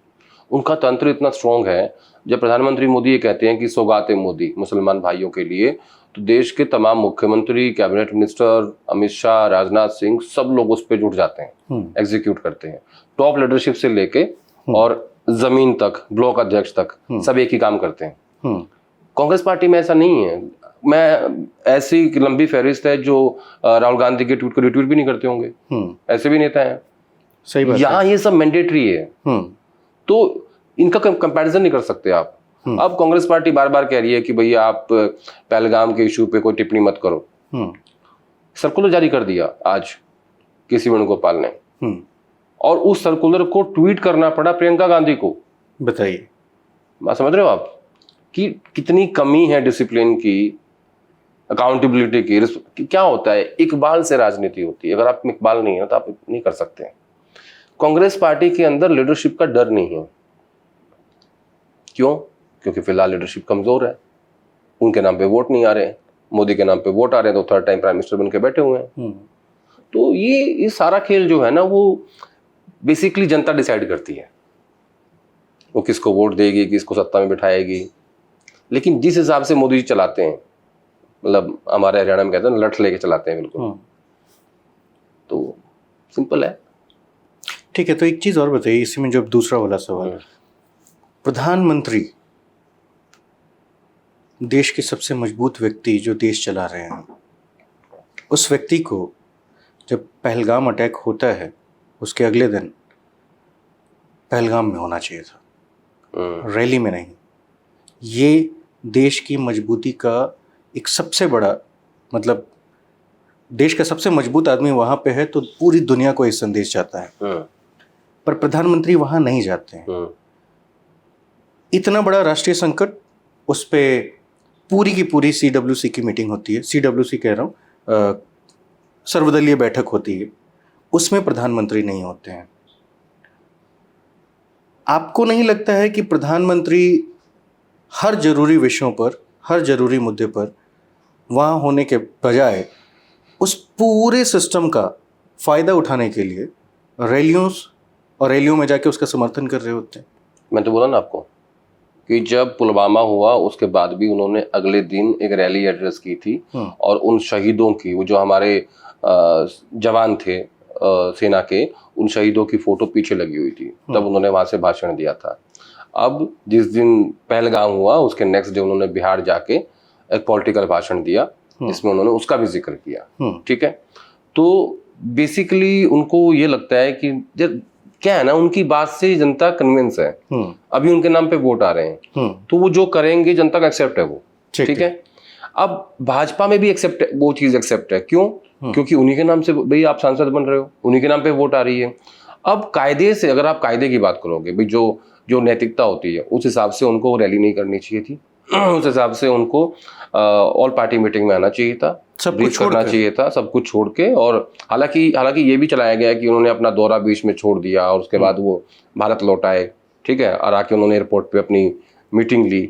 उनका तंत्र इतना स्ट्रांग है, जब प्रधानमंत्री मोदी ये कहते हैं कि सौगात मोदी मुसलमान भाइयों के लिए, तो देश के तमाम मुख्यमंत्री, कैबिनेट मिनिस्टर, अमित शाह, राजनाथ सिंह, सब लोग उस पर जुट जाते हैं, एग्जीक्यूट करते हैं। टॉप लीडरशिप से लेके और जमीन तक, ब्लॉक अध्यक्ष तक, सब एक ही काम करते हैं। कांग्रेस पार्टी में ऐसा नहीं है। मैं ऐसी लंबी फहरिस्त है जो राहुल गांधी के ट्वीट को रिट्वीट भी नहीं करते होंगे, ऐसे भी नेता हैं। सही बात, यहाँ ये सब मैंडेटरी है, तो इनका कंपैरिजन नहीं कर सकते आप। अब कांग्रेस पार्टी बार बार कह रही है कि भैया आप पहलगाम के इशू पे कोई टिप्पणी मत करो। सर्कुलर जारी कर दिया आज केसी वेणुगोपाल ने, और उस सर्कुलर को ट्वीट करना पड़ा प्रियंका गांधी को। बताइए, बात समझ रहे हो आप कि कितनी कमी है डिसिप्लिन की, अकाउंटेबिलिटी की। क्या होता है, इकबाल से राजनीति होती है। अगर आप इकबाल नहीं है तो आप नहीं कर सकते। कांग्रेस पार्टी के अंदर लीडरशिप का डर नहीं है। क्यों? क्योंकि फिलहाल लीडरशिप कमजोर है, उनके नाम पे वोट नहीं आ रहे, मोदी के नाम पे वोट आ रहे हैं, तो थर्ड टाइम प्राइम मिनिस्टर बन के बैठे हुए हैं। तो ये सारा खेल जो है ना, वो बेसिकली जनता डिसाइड करती है वो किसको वोट देगी, किसको सत्ता में बिठाएगी। लेकिन जिस हिसाब से मोदी जी चलाते हैं, मतलब हमारे हरियाणा में कहते हैं लठ लेके चलाते हैं बिल्कुल, तो सिंपल है। ठीक है, तो एक चीज और बताइए इसी में, जो दूसरा वाला सवाल, प्रधानमंत्री देश के सबसे मजबूत व्यक्ति जो देश चला रहे हैं, उस व्यक्ति को जब पहलगाम अटैक होता है उसके अगले दिन पहलगाम में होना चाहिए था, रैली में नहीं। ये देश की मजबूती का एक सबसे बड़ा, मतलब देश का सबसे मजबूत आदमी वहां पे है तो पूरी दुनिया को इस संदेश जाता है, पर प्रधानमंत्री वहां नहीं जाते हैं। इतना बड़ा राष्ट्रीय संकट, उस पे पूरी की पूरी CWC की मीटिंग होती है, CWC कह रहा हूँ, सर्वदलीय बैठक होती है, उसमें प्रधानमंत्री नहीं होते हैं। आपको नहीं लगता है कि प्रधानमंत्री हर जरूरी विषयों पर, हर जरूरी मुद्दे पर वहाँ होने के बजाय उस पूरे सिस्टम का फायदा उठाने के लिए रैलियों में जाके उसका समर्थन कर रहे होते हैं? मैं तो बोला ना आपको कि जब पुलवामा हुआ उसके बाद भी उन्होंने अगले दिन एक रैली एड्रेस की थी, और उन शहीदों की, वो जो हमारे जवान थे सेना के, उन शहीदों की फोटो पीछे लगी हुई थी, तब उन्होंने वहां से भाषण दिया था। अब जिस दिन पहलगाम हुआ उसके नेक्स्ट डे उन्होंने बिहार जाके एक पॉलिटिकल भाषण दिया जिसमें उन्होंने उसका भी जिक्र किया। ठीक है, तो बेसिकली उनको ये लगता है कि क्या है ना, उनकी बात से जनता कन्विंस है, अभी उनके नाम पे वोट आ रहे हैं, तो वो जो करेंगे जनता का एक्सेप्ट है वो। ठीक है, अब भाजपा में भी एक्सेप्ट, वो चीज एक्सेप्ट है। क्यों? क्योंकि उन्हीं के नाम से भाई आप सांसद बन रहे हो, उन्हीं के नाम पे वोट आ रही है। अब कायदे से, अगर आप कायदे की बात करोगे, भाई जो नैतिकता होती है, उस हिसाब से उनको रैली नहीं करनी चाहिए थी, उस हिसाब से उनको ऑल पार्टी मीटिंग में आना चाहिए था, सब कुछ करना चाहिए था, सब कुछ छोड़ के। और हालांकि ये भी चलाया गया कि उन्होंने अपना दौरा बीच में छोड़ दिया और उसके बाद वो भारत लौट आए, ठीक है, और आके उन्होंने एयरपोर्ट पे अपनी मीटिंग ली।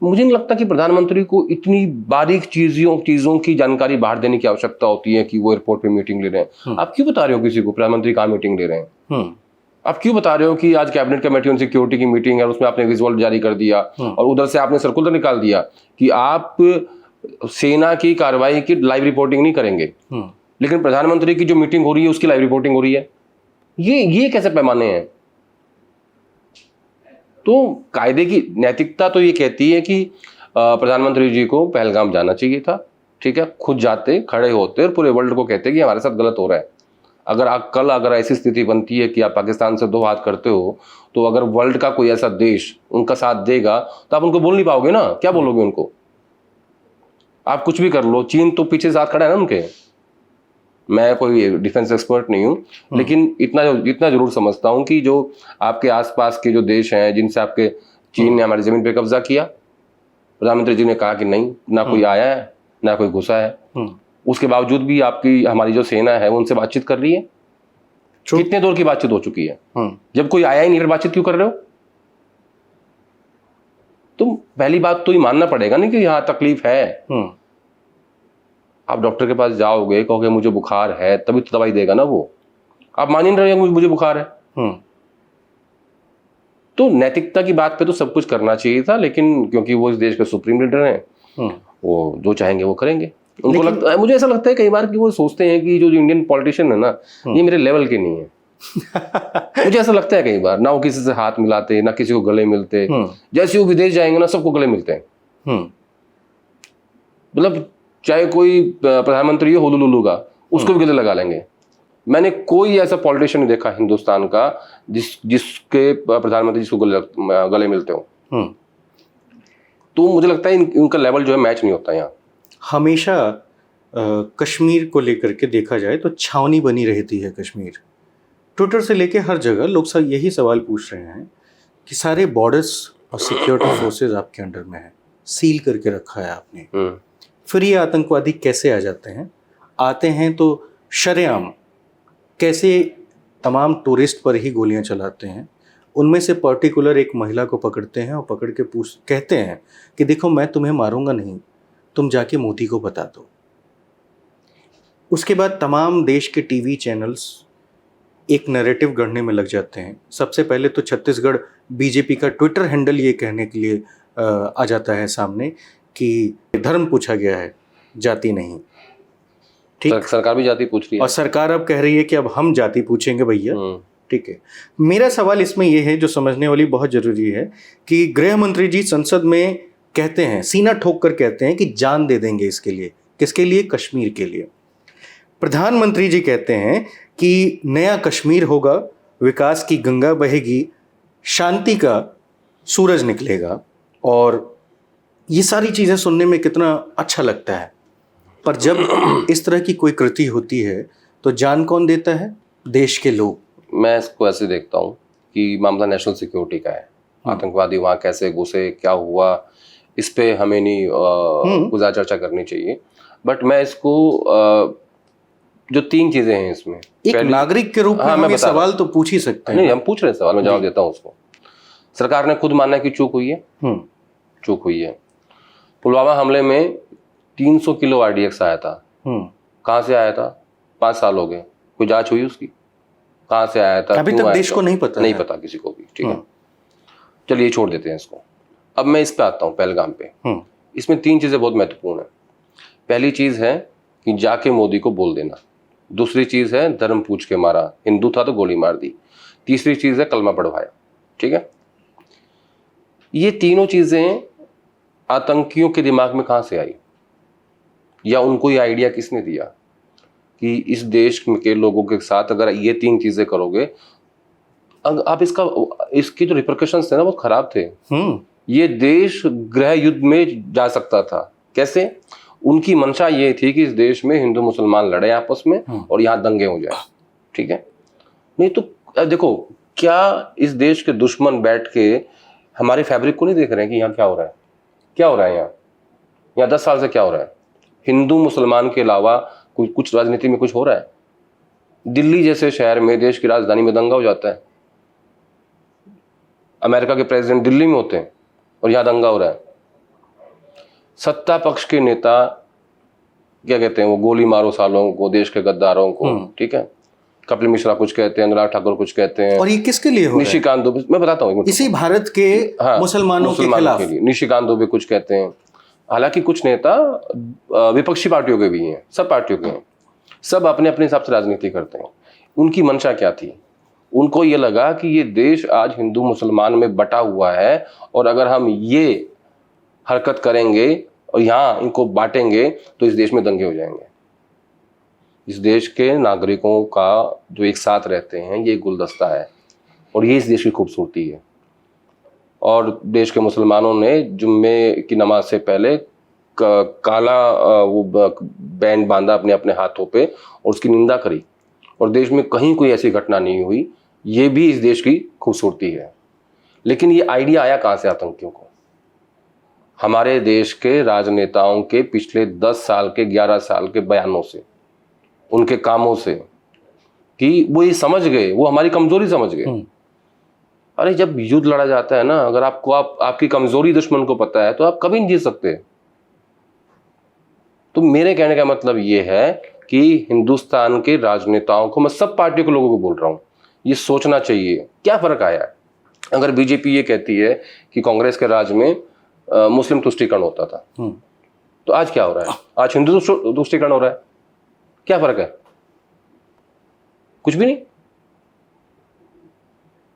मुझे नहीं लगता कि प्रधानमंत्री को इतनी बारीक चीजों की जानकारी बाहर देने की आवश्यकता होती है कि वो एयरपोर्ट पे मीटिंग ले रहे हैं। आप क्यों बता रहे हो किसी को प्रधानमंत्री कहाँ मीटिंग ले रहे हैं? आप क्यों बता रहे हो कि आज कैबिनेट कमेटी ऑन सिक्योरिटी की मीटिंग है, उसमें आपने विजुअल जारी कर दिया और उधर से आपने सर्कुलर निकाल दिया कि आप सेना की कार्रवाई की लाइव रिपोर्टिंग नहीं करेंगे, लेकिन प्रधानमंत्री की जो मीटिंग हो रही है उसकी लाइव रिपोर्टिंग हो रही है। ये कैसे पैमाने हैं? तो कायदे की नैतिकता तो ये कहती है कि प्रधानमंत्री जी को पहलगाम जाना चाहिए था, ठीक है, खुद जाते, खड़े होते और पूरे वर्ल्ड को कहते कि हमारे साथ गलत हो रहा है। अगर ऐसी स्थिति बनती है कि आप पाकिस्तान से दो हाथ करते हो, तो अगर वर्ल्ड का कोई ऐसा देश उनका साथ देगा तो आप उनको बोल नहीं पाओगे ना, क्या बोलोगे उनको? आप कुछ भी कर लो, चीन तो पीछे साथ खड़ा है ना उनके। मैं कोई डिफेंस एक्सपर्ट नहीं हूँ, लेकिन इतना जरूर समझता हूँ कि जो आपके आसपास के जो देश हैं जिनसे आपके चीन ने हमारी जमीन पे कब्जा किया, प्रधानमंत्री जी ने कहा कि नहीं, ना कोई आया है ना कोई घुसा है, उसके बावजूद भी हमारी जो सेना है वो उनसे बातचीत कर रही है। कितने दौर की बातचीत हो चुकी है, जब कोई आया ही नहीं फिर बातचीत क्यों कर रहे हो? तुम पहली बात तो ये मानना पड़ेगा ना कि यहाँ तकलीफ है। आप डॉक्टर के पास जाओगे, कहोगे मुझे बुखार है, तभी तो दवाई देगा ना वो। आप मान ही नहीं रहे मुझे बुखार है। तो नैतिकता की बात पे तो सब कुछ करना चाहिए था, लेकिन क्योंकि वो इस देश के सुप्रीम लीडर हैं, वो जो चाहेंगे वो करेंगे। उनको लगता है, मुझे ऐसा लगता है कई बार कि वो सोचते हैं कि जो इंडियन पॉलिटिशियन है ना, ये मेरे लेवल के नहीं है। मुझे ऐसा लगता है कई बार, ना वो किसी से हाथ मिलाते, ना किसी को गले मिलते। जैसे वो विदेश जाएंगे ना, सबको गले मिलते हैं। मतलब चाहे कोई प्रधानमंत्री हो हुलुलुलु का, उसको भी गले लगा लेंगे। मैंने कोई ऐसा पॉलिटिशियन नहीं देखा हिंदुस्तान का जिसके प्रधानमंत्री जिसको गले मिलते हो। तो मुझे लगता है इनका लेवल जो है मैच नहीं होता यहाँ। हमेशा कश्मीर को लेकर के देखा जाए तो छावनी बनी रहती है कश्मीर। ट्विटर से लेके हर जगह लोग सब यही सवाल पूछ रहे हैं कि सारे बॉर्डर्स और सिक्योरिटी फोर्सेस आपके अंडर में है, सील करके रखा है आपने, फिर ये आतंकवादी कैसे आ जाते हैं? आते हैं तो शरेआम कैसे तमाम टूरिस्ट पर ही गोलियां चलाते हैं। उनमें से पर्टिकुलर एक महिला को पकड़ते हैं और पकड़ के कहते हैं कि देखो मैं तुम्हें मारूंगा नहीं, तुम जाके मोदी को बता दो। उसके बाद तमाम देश के टीवी चैनल्स एक नैरेटिव गढ़ने में लग जाते हैं। सबसे पहले तो छत्तीसगढ़ बीजेपी का ट्विटर हैंडल ये कहने के लिए आ जाता है सामने कि धर्म पूछा गया है, जाति नहीं। ठीक, सरकार भी जाति पूछ रही है और सरकार अब कह रही है कि अब हम जाति पूछेंगे भैया। ठीक है, मेरा सवाल इसमें यह है जो समझने वाली बहुत जरूरी है कि गृह मंत्री जी संसद में कहते हैं, सीना ठोक कर कहते हैं कि जान दे देंगे इसके लिए। किसके लिए? कश्मीर के लिए। प्रधानमंत्री जी कहते हैं कि नया कश्मीर होगा, विकास की गंगा बहेगी, शांति का सूरज निकलेगा। और ये सारी चीज़ें सुनने में कितना अच्छा लगता है, पर जब इस तरह की कोई कृति होती है तो जान कौन देता है? देश के लोग। मैं इसको ऐसे देखता हूँ कि मामला नेशनल सिक्योरिटी का है। आतंकवादी वहाँ कैसे घुसे, क्या हुआ, इस पे हमें नहीं कुछ ज़्यादा चर्चा करनी चाहिए। बट मैं इसको जो तीन चीज़ें हैं इसमें, एक नागरिक के रूप में हम ये सवाल तो पूछ ही सकते हैं। नहीं, हम पूछ रहे हैं सवाल, मैं जवाब देता हूँ उसको। सरकार ने खुद माना कि चूक हुई है, चूक हुई है। पुलवामा हमले में 300 किलो RDX आया था। कहाँ से आया था? 5 साल हो गए, कोई जांच हुई उसकी? कहाँ से आया था? अभी तक देश को नहीं पता, नहीं पता किसी को भी। ठीक है, चलिए छोड़ देते हैं इसको। अब मैं इस पे आता हूँ, पहलगाम पे। इसमें 3 चीजें बहुत महत्वपूर्ण है। पहली चीज है कि जाके मोदी को बोल देना। दूसरी चीज है धर्म पूछ के मारा, हिंदू था तो गोली मार दी। तीसरी चीज है कलमा पढ़वाया। ठीक है, ये तीनों चीजें आतंकियों के दिमाग में कहाँ से आई, या उनको ये आइडिया किसने दिया कि इस देश के लोगों के साथ अगर ये 3 चीजें करोगे, आप इसकी जो रिपरकशंस थे ना बहुत खराब थे। ये देश गृह युद्ध में जा सकता था। कैसे? उनकी मंशा ये थी कि इस देश में हिंदू मुसलमान लड़े आपस में और यहाँ दंगे हो जाए। ठीक है, नहीं तो देखो, क्या इस देश के दुश्मन बैठ के हमारे फैब्रिक को नहीं देख रहे हैं कि यहाँ क्या हो रहा है? क्या हो रहा है यहाँ 10 साल से क्या हो रहा है? हिंदू मुसलमान के अलावा कुछ राजनीति में कुछ हो रहा है? दिल्ली जैसे शहर में, देश की राजधानी में दंगा हो जाता है। अमेरिका के प्रेसिडेंट दिल्ली में होते हैं और यहाँ दंगा हो रहा है। सत्ता पक्ष के नेता क्या कहते हैं, वो गोली मारो सालों को, देश के गद्दारों को। ठीक है, कपिल मिश्रा कुछ कहते हैं, अनुराग ठाकुर कुछ कहते हैं। और ये किसके लिए हो रहा है? निशिकांत दुबे, मैं बताता हूँ, इसी भारत के मुसलमानों के खिलाफ। निशिकांत दुबे कुछ कहते हैं। हालांकि कुछ नेता विपक्षी पार्टियों के भी हैं, सब पार्टियों के हैं, सब अपने अपने हिसाब से राजनीति करते हैं। उनकी मंशा क्या थी उनको ये लगा कि ये देश आज हिंदू मुसलमान में बटा हुआ है और अगर हम ये हरकत करेंगे और यहाँ इनको बांटेंगे तो इस देश में दंगे हो जाएंगे। इस देश के नागरिकों का जो एक साथ रहते हैं ये गुलदस्ता है और ये इस देश की खूबसूरती है। और देश के मुसलमानों ने जुम्मे की नमाज से पहले काला वो बैंड बांधा अपने अपने हाथों पे और उसकी निंदा करी और देश में कहीं कोई ऐसी घटना नहीं हुई। ये भी इस देश की खूबसूरती है। लेकिन ये आइडिया आया कहाँ से आतंकियों को? हमारे देश के राजनेताओं के पिछले 10 साल के 11 साल के बयानों से, उनके कामों से, कि वो ये समझ गए, वो हमारी कमजोरी समझ गए। अरे जब युद्ध लड़ा जाता है ना, अगर आपको आपकी कमजोरी दुश्मन को पता है तो आप कभी नहीं जीत सकते। तो मेरे कहने का मतलब ये है कि हिंदुस्तान के राजनेताओं को, मैं सब पार्टियों के लोगों को बोल रहा हूँ, ये सोचना चाहिए क्या फर्क आया है। अगर बीजेपी ये कहती है कि कांग्रेस के राज में मुस्लिम तुष्टीकरण होता था, तो आज क्या हो रहा है? आज हिंदू तुष्टीकरण हो रहा है। क्या फर्क है? कुछ भी नहीं।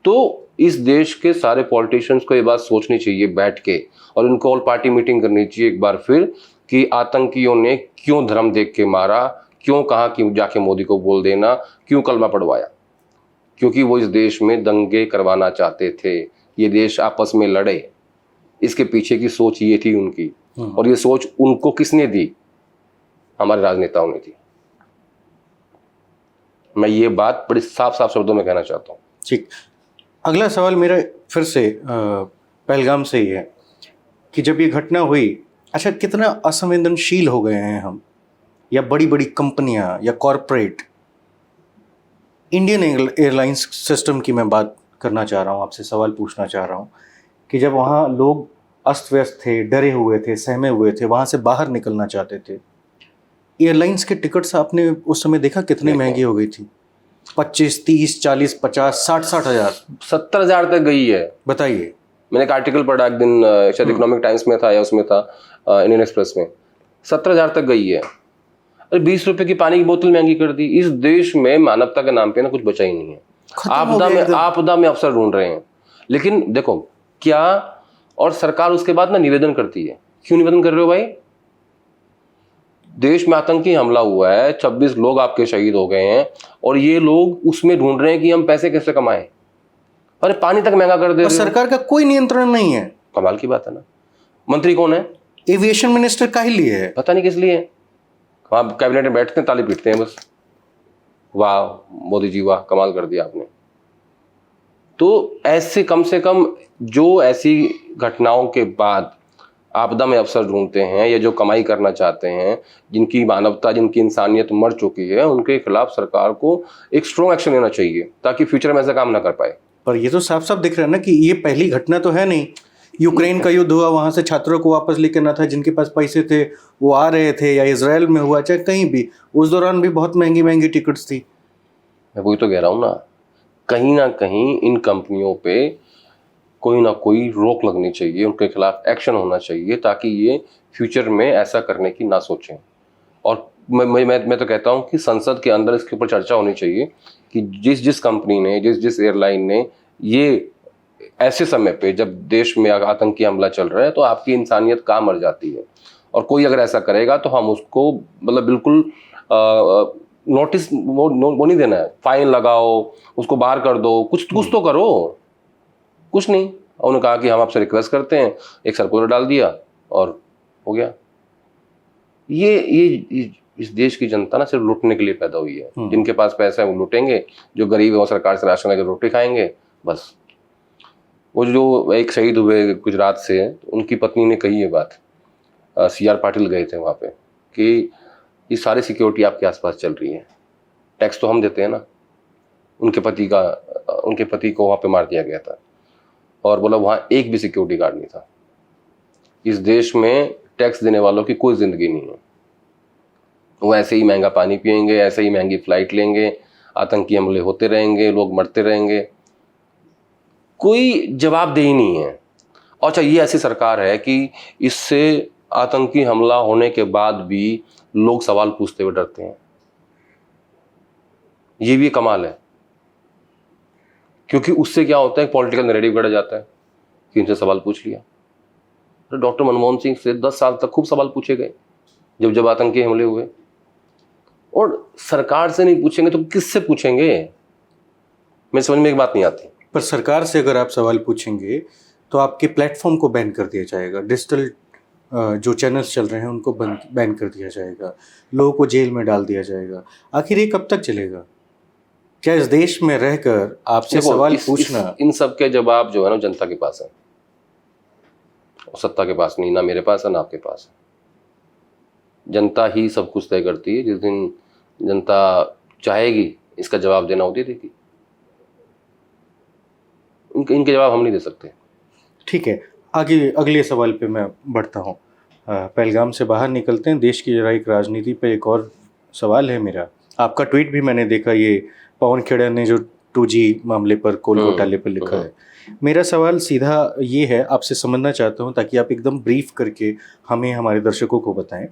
तो इस देश के सारे पॉलिटिशियंस को ये बात सोचनी चाहिए बैठ के, और इनको ऑल पार्टी मीटिंग करनी चाहिए एक बार फिर कि आतंकियों ने क्यों धर्म देख के मारा, क्यों कहा कि जाके मोदी को बोल देना, क्यों कलमा पढ़वाया? क्योंकि वो इस देश में दंगे करवाना चाहते थे, ये देश आपस में लड़े। इसके पीछे की सोच ये थी उनकी, और ये सोच उनको किसने दी? हमारे राजनेताओं ने दी। मैं ये बात बड़ी साफ साफ शब्दों में कहना चाहता हूँ। ठीक, अगला सवाल मेरा फिर से पहलगाम से ही है कि जब ये घटना हुई, अच्छा कितना असंवेदनशील हो गए हैं हम, या बड़ी बड़ी कंपनियां या कॉरपोरेट। इंडियन एयरलाइंस सिस्टम की मैं बात करना चाह रहा हूँ, आपसे सवाल पूछना चाह रहा हूँ कि जब वहाँ लोग अस्त व्यस्त थे, डरे हुए थे, सहमे हुए थे, वहाँ से बाहर निकलना चाहते थे, एयरलाइंस के टिकट्स आपने उस समय देखा कितनी महंगी हो गई थी? 25, 30, 40, 50, 60 हज़ार, 70 हज़ार तक गई है। बताइए। मैंने एक आर्टिकल पढ़ा एक दिन, शायद इकोनॉमिक टाइम्स में था या उसमें था, इंडियन एक्सप्रेस में, 70 हज़ार तक गई है। अरे 20 रुपए की पानी की बोतल महंगी कर दी। इस देश में मानवता के नाम पे ना कुछ बचा ही नहीं है। आपदा में अवसर ढूंढ रहे हैं। लेकिन देखो क्या, और सरकार उसके बाद ना निवेदन करती है। क्यों निवेदन कर रहे हो भाई? देश में आतंकी हमला हुआ है, 26 लोग आपके शहीद हो गए हैं, और ये लोग उसमें ढूंढ रहे हैं कि हम पैसे कैसे कमाएं। अरे पानी तक महंगा कर दे रहे हो। सरकार का कोई नियंत्रण नहीं है। कमाल की बात है ना। मंत्री कौन है? एविएशन मिनिस्टर का ही लिए है, पता नहीं किस लिए है। वहां कैबिनेट में बैठते हैं, ताली पीटते हैं बस। वाह मोदी जी वाह, कमाल कर दिया आपने। तो ऐसे कम से कम जो ऐसी घटनाओं के बाद आपदा में अवसर ढूंढते हैं या जो कमाई करना चाहते हैं, जिनकी मानवता, जिनकी इंसानियत मर चुकी है, उनके खिलाफ सरकार को एक स्ट्रॉन्ग एक्शन लेना चाहिए ताकि फ्यूचर में ऐसा काम ना कर पाए। पर ये तो साफ साफ दिख रहा है ना कि ये पहली घटना तो है नहीं। यूक्रेन का युद्ध हुआ, वहां से छात्रों को वापस लेके ना था, जिनके पास पैसे थे वो आ रहे थे, या इजराइल में हुआ, चाहे कहीं भी, उस दौरान भी बहुत महंगी महंगी टिकट्स थी। मैं वही तो कह रहा हूँ ना कहीं इन कंपनियों पे कोई ना कोई रोक लगनी चाहिए, उनके खिलाफ एक्शन होना चाहिए ताकि ये फ्यूचर में ऐसा करने की ना सोचें। और मैं तो कहता हूँ कि संसद के अंदर इसके ऊपर चर्चा होनी चाहिए कि जिस कंपनी ने, जिस एयरलाइन ने, ये ऐसे समय पे जब देश में आतंकी हमला चल रहा है तो आपकी इंसानियत कहाँ मर जाती है, और कोई अगर ऐसा करेगा तो हम उसको मतलब बिल्कुल नोटिस वो नहीं देना है, फाइन लगाओ, उसको बाहर कर दो, कुछ तो करो। कुछ नहीं। उन्होंने कहा कि हम आपसे रिक्वेस्ट करते हैं, एक सर्कुलर डाल दिया और हो गया। ये इस देश की जनता ना सिर्फ लूटने के लिए पैदा हुई है। जिनके पास पैसा है वो लूटेंगे, जो गरीब है वो सरकार से राशन लेकर रोटी खाएंगे, बस। वो जो एक शहीद हुए गुजरात से, उनकी पत्नी ने कही ये बात, CR पाटिल गए थे वहाँ पे, कि ये सारी सिक्योरिटी आपके आसपास चल रही है, टैक्स तो हम देते हैं ना। उनके पति को वहाँ पे मार दिया गया था, और बोला वहाँ एक भी सिक्योरिटी गार्ड नहीं था। इस देश में टैक्स देने वालों की कोई जिंदगी नहीं है। वो ऐसे ही महंगा पानी पिएंगे, ऐसे ही महंगी फ्लाइट लेंगे, आतंकी हमले होते रहेंगे, लोग मरते रहेंगे, कोई जवाबदेही नहीं है। और अच्छा, ये ऐसी सरकार है कि इससे आतंकी हमला होने के बाद भी लोग सवाल पूछते हुए डरते हैं। ये भी कमाल है। क्योंकि उससे क्या होता है, पॉलिटिकल नैरेटिव गढ़ा जाता है कि इनसे सवाल पूछ लिया। तो डॉक्टर मनमोहन सिंह से 10 साल तक खूब सवाल पूछे गए जब आतंकी हमले हुए, और सरकार से नहीं पूछेंगे तो किससे पूछेंगे? मेरे समझ में एक बात नहीं आती। पर सरकार से अगर आप सवाल पूछेंगे तो आपके प्लेटफॉर्म को बैन कर दिया जाएगा, डिजिटल जो चैनल्स चल रहे हैं उनको बैन कर दिया जाएगा, लोगों को जेल में डाल दिया जाएगा। आखिर ये कब तक चलेगा? क्या इस देश में रहकर आपसे सवाल पूछना, इन सब के जवाब जो है ना जनता के पास है, और सत्ता के पास नहीं, ना मेरे पास है ना आपके पास है। जनता ही सब कुछ तय करती है। जिस दिन जनता चाहेगी इसका जवाब देना होती देगी। इनके जवाब हम नहीं दे सकते। ठीक है, आगे अगले सवाल पे मैं बढ़ता हूँ। पहलगाम से बाहर निकलते हैं, देश की जरा एक राजनीति पे एक और सवाल है मेरा। आपका ट्वीट भी मैंने देखा, ये पवन खेड़ा ने जो 2G मामले पर, कोल घोटाले पर लिखा है। मेरा सवाल सीधा ये है, आपसे समझना चाहता हूँ ताकि आप एकदम ब्रीफ करके हमें, हमारे दर्शकों को बताएं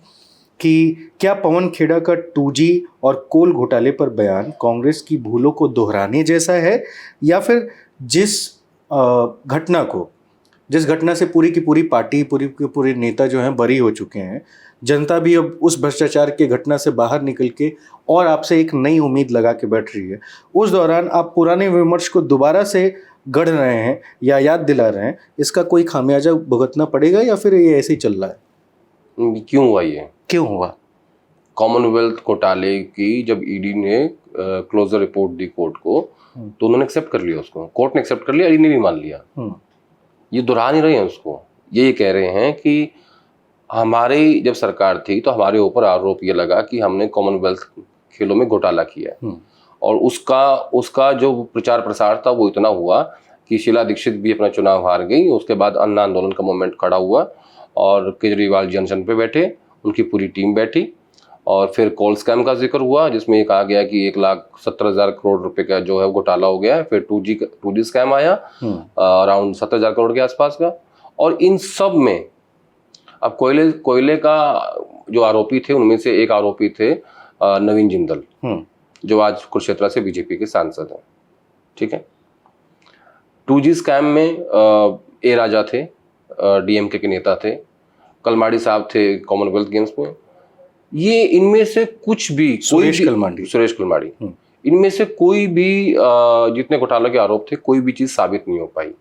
कि क्या पवन खेड़ा का 2G और कोल घोटाले पर बयान कांग्रेस की भूलों को दोहराने जैसा है, या फिर जिस घटना से पूरी की पूरी पार्टी, पूरी के पूरे नेता जो हैं बरी हो चुके हैं, जनता भी अब उस भ्रष्टाचार के घटना से बाहर निकल के और आपसे एक नई उम्मीद लगा के बैठ रही है, उस दौरान आप पुराने विमर्श को दोबारा से गढ़ रहे हैं या याद दिला रहे हैं, इसका कोई खामियाजा भुगतना पड़ेगा या फिर ये ऐसे ही चल रहा है? क्यों हुआ ये? क्यों हुआ? कॉमनवेल्थ घोटाले की जब ईडी ने क्लोजर रिपोर्ट दी कोर्ट को, तो उन्होंने एक्सेप्ट कर लिया उसको, कोर्ट ने एक्सेप्ट कर लिया, ईडी ने भी मान लिया। ये दोहरा नहीं रहे हैं उसको, ये कह रहे हैं कि हमारी जब सरकार थी तो हमारे ऊपर आरोप ये लगा कि हमने कॉमनवेल्थ खेलों में घोटाला किया, और उसका जो प्रचार प्रसार था वो इतना हुआ कि शीला दीक्षित भी अपना चुनाव हार गई। उसके बाद अन्ना आंदोलन का मूवमेंट खड़ा हुआ और केजरीवाल जंक्शन पे बैठे, उनकी पूरी टीम बैठी, और फिर कॉल स्कैम का जिक्र हुआ जिसमें ये कहा गया कि 1,70,000 करोड़ रुपए का जो है घोटाला हो गया है। फिर 2G स्कैम आया अराउंड 70,000 करोड़ के आसपास का। और इन सब में अब कोयले का जो आरोपी थे उनमें से एक आरोपी थे नवीन जिंदल, जो आज कुरुक्षेत्र से बीजेपी के सांसद हैं। ठीक है, 2G स्कैम में ए राजा थे, डीएमके के नेता थे, कलमाड़ी साहब थे कॉमनवेल्थ गेम्स में। ये इनमें से कुछ भी, सुरेश कलमाड़ी, इनमें से कोई भी जितने घोटालों के आरोप थे, कोई भी चीज साबित नहीं हो पाई।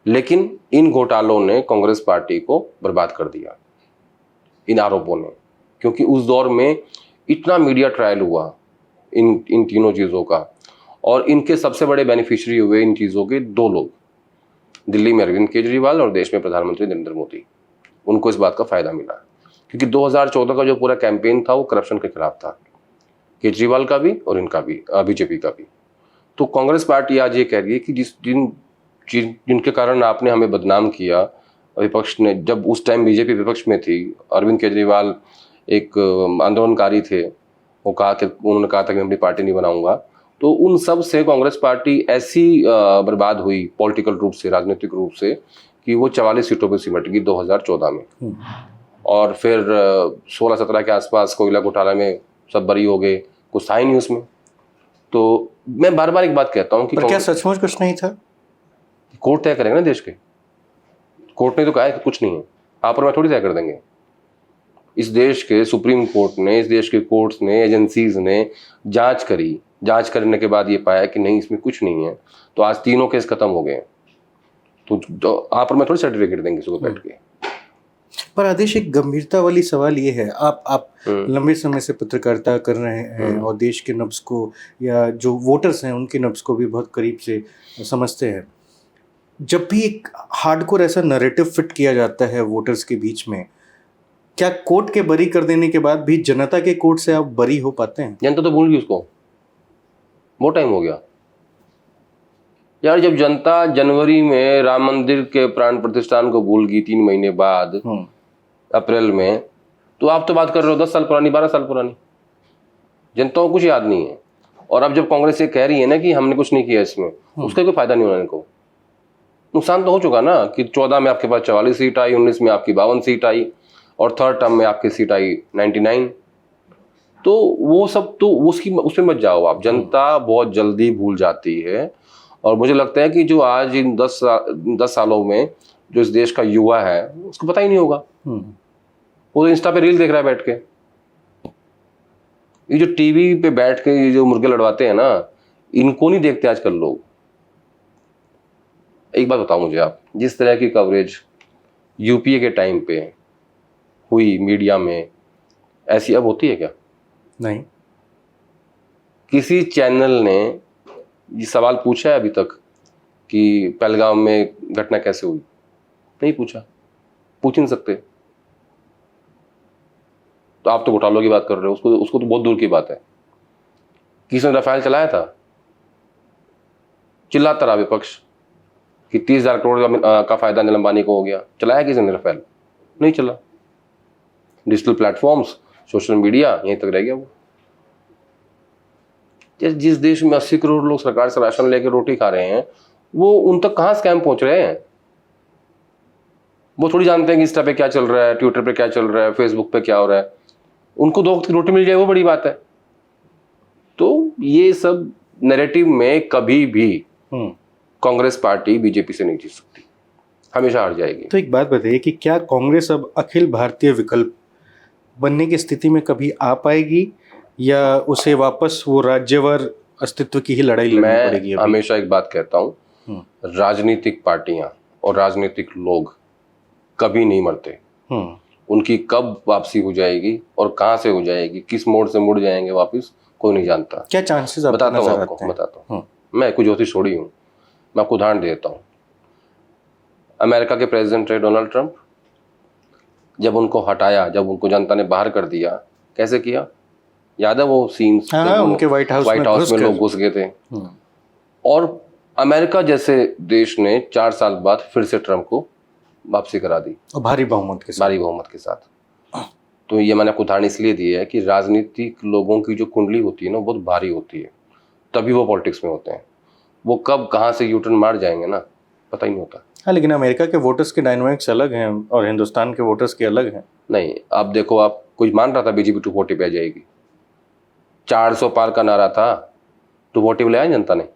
लेकिन इन घोटालों ने कांग्रेस पार्टी को बर्बाद कर दिया, इन आरोपों ने, क्योंकि उस दौर में इतना मीडिया ट्रायल हुआ इन तीनों चीजों का, और इनके सबसे बड़े बेनिफिशियरी हुए इन चीजों के दो लोग, दिल्ली में अरविंद केजरीवाल और देश में प्रधानमंत्री नरेंद्र मोदी। उनको इस बात का फायदा मिला क्योंकि 2014 का जो पूरा कैंपेन था वो करप्शन के खिलाफ था, केजरीवाल का भी और इनका भी, बीजेपी का भी। तो कांग्रेस पार्टी आज ये कह रही है कि जिनके कारण आपने हमें बदनाम किया, विपक्ष ने, जब उस टाइम बीजेपी विपक्ष में थी, अरविंद केजरीवाल एक आंदोलनकारी थे, उन्होंने कहा था कि मैं अपनी पार्टी नहीं बनाऊंगा, तो उन सब से कांग्रेस पार्टी ऐसी बर्बाद हुई पॉलिटिकल रूप से, राजनीतिक रूप से, कि वो 44 सीटों पर सिमट गई 2014 में। और फिर 16-17 के आसपास कोयला घोटाला में सब बरी हो गए, कुछ था ही नहीं उसमें। तो मैं बार बार एक बात कहता हूँ कि क्या सचमुच कुछ नहीं था? कोर्ट तय करेंगे ना, देश के कोर्ट ने तो कहा है कि कुछ नहीं है, आप और मैं थोड़ी तय कर देंगे। इस देश के सुप्रीम कोर्ट ने, इस देश के कोर्ट्स ने, एजेंसीज ने जांच करी, जांच करने के बाद ये पाया कि नहीं, इसमें कुछ नहीं है, तो आज तीनों केस खत्म हो गए। तो आप और मैं थोड़ी सर्टिफिकेट देंगे इसको बैठ के। पर आदेश, एक गंभीरता वाली सवाल ये है, आप लंबे समय से पत्रकारिता कर रहे हैं और देश के नब्ज को, या जो वोटर्स हैं उनके नब्ज को भी बहुत करीब से समझते हैं। जब भी एक हार्डकोर ऐसा नैरेटिव फिट किया जाता है वोटर्स के बीच में, क्या कोर्ट के बरी कर देने के बाद भी जनता के कोर्ट से आप बरी हो पाते हैं? जनता तो भूल गई उसको, बहुत टाइम हो गया यार। जब जनता जनवरी में राम मंदिर के प्राण प्रतिष्ठान को भूल गई 3 महीने बाद, अप्रैल में, तो आप तो बात कर रहे हो 10 साल पुरानी, 12 साल पुरानी। जनता को कुछ याद नहीं है। और अब जब कांग्रेस ये कह रही है ना कि हमने कुछ नहीं किया इसमें, उसका कोई फायदा नहीं होने को। नुकसान तो हो चुका ना कि 14 में आपके पास 44 सीट आई, 19 में आपकी 52 सीट आई, और थर्ड टर्म में आपकी सीट आई 99। तो वो सब तो उसमें मत जाओ आप। जनता बहुत जल्दी भूल जाती है, और मुझे लगता है कि जो आज इन 10 सालों में जो इस देश का युवा है उसको पता ही नहीं होगा। वो तो इंस्टा पे रील देख रहा है बैठ के। ये जो टीवी पे बैठ के ये जो मुर्गे लड़वाते हैं ना, इनको नहीं देखते आजकल लोग। एक बात बताओ मुझे आप, जिस तरह की कवरेज यूपीए के टाइम पे हुई मीडिया में, ऐसी अब होती है क्या? नहीं। किसी चैनल ने ये सवाल पूछा है अभी तक कि पहलगाम में घटना कैसे हुई? नहीं पूछा, पूछ नहीं सकते। तो आप तो घोटालों की बात कर रहे हो, उसको तो बहुत दूर की बात है। किसने राफेल चलाया था? चिल्लाता रहा विपक्ष कि 30,000 करोड़ का फायदा नीलम अंबानी को हो गया। चलाया किसने राफेल? नहीं चला। डिजिटल प्लेटफॉर्म्स, सोशल मीडिया, यहीं तक रह गया वो। जिस देश में 80 करोड़ लोग सरकार से राशन लेकर रोटी खा रहे हैं, वो उन तक कहाँ स्कैम पहुंच रहे हैं? वो थोड़ी जानते हैं कि इंस्टा पे क्या चल रहा है, ट्विटर पे क्या चल रहा है, फेसबुक पे क्या हो रहा है। उनको 2 वक्त की रोटी मिल जाए वो बड़ी बात है। तो ये सब नैरेटिव में कभी भी कांग्रेस पार्टी बीजेपी से नहीं जीत सकती, हमेशा हार जाएगी। तो एक बात बताइए कि क्या कांग्रेस अब अखिल भारतीय विकल्प बनने की स्थिति में कभी आ पाएगी, या उसे वापस वो राज्यवार अस्तित्व की ही लड़ाई लड़नी पड़ेगी? मैं हमेशा एक बात कहता हूँ, राजनीतिक पार्टियां और राजनीतिक लोग कभी नहीं मरते। उनकी कब वापसी हो जाएगी और कहां से हो जाएगी, किस मोड़ से मुड़ जाएंगे वापस, कोई नहीं जानता। क्या चांसेस बताता हूँ आपको, बताता हूँ। मैं कुछ ज्योतिष छोड़ी हूँ, मैं आपको उदाहरण देता हूँ। अमेरिका के प्रेसिडेंट रहे डोनाल्ड ट्रंप, जब उनको हटाया, जब उनको जनता ने बाहर कर दिया, कैसे किया? याद है वो सीन्स? उनके व्हाइट हाउस में लोग घुस गए थे। और अमेरिका जैसे देश ने 4 साल बाद फिर से ट्रंप को वापसी करा दी, भारी बहुमत के साथ। तो ये मैंने आपको उदाहरण इसलिए दिया है कि राजनीतिक लोगों की जो कुंडली होती है ना, बहुत भारी होती है, तभी वो पॉलिटिक्स में होते हैं। वो कब कहाँ से यूटर्न मार जाएंगे ना, पता ही नहीं होता। हाँ, लेकिन अमेरिका के वोटर्स के डायनामिक्स अलग हैं और हिंदुस्तान के वोटर्स के अलग हैं। नहीं, आप देखो, आप कुछ मान रहा था बीजेपी 240 पे आ जाएगी? 400 पार का नारा था, 240 ले आया जनता ने।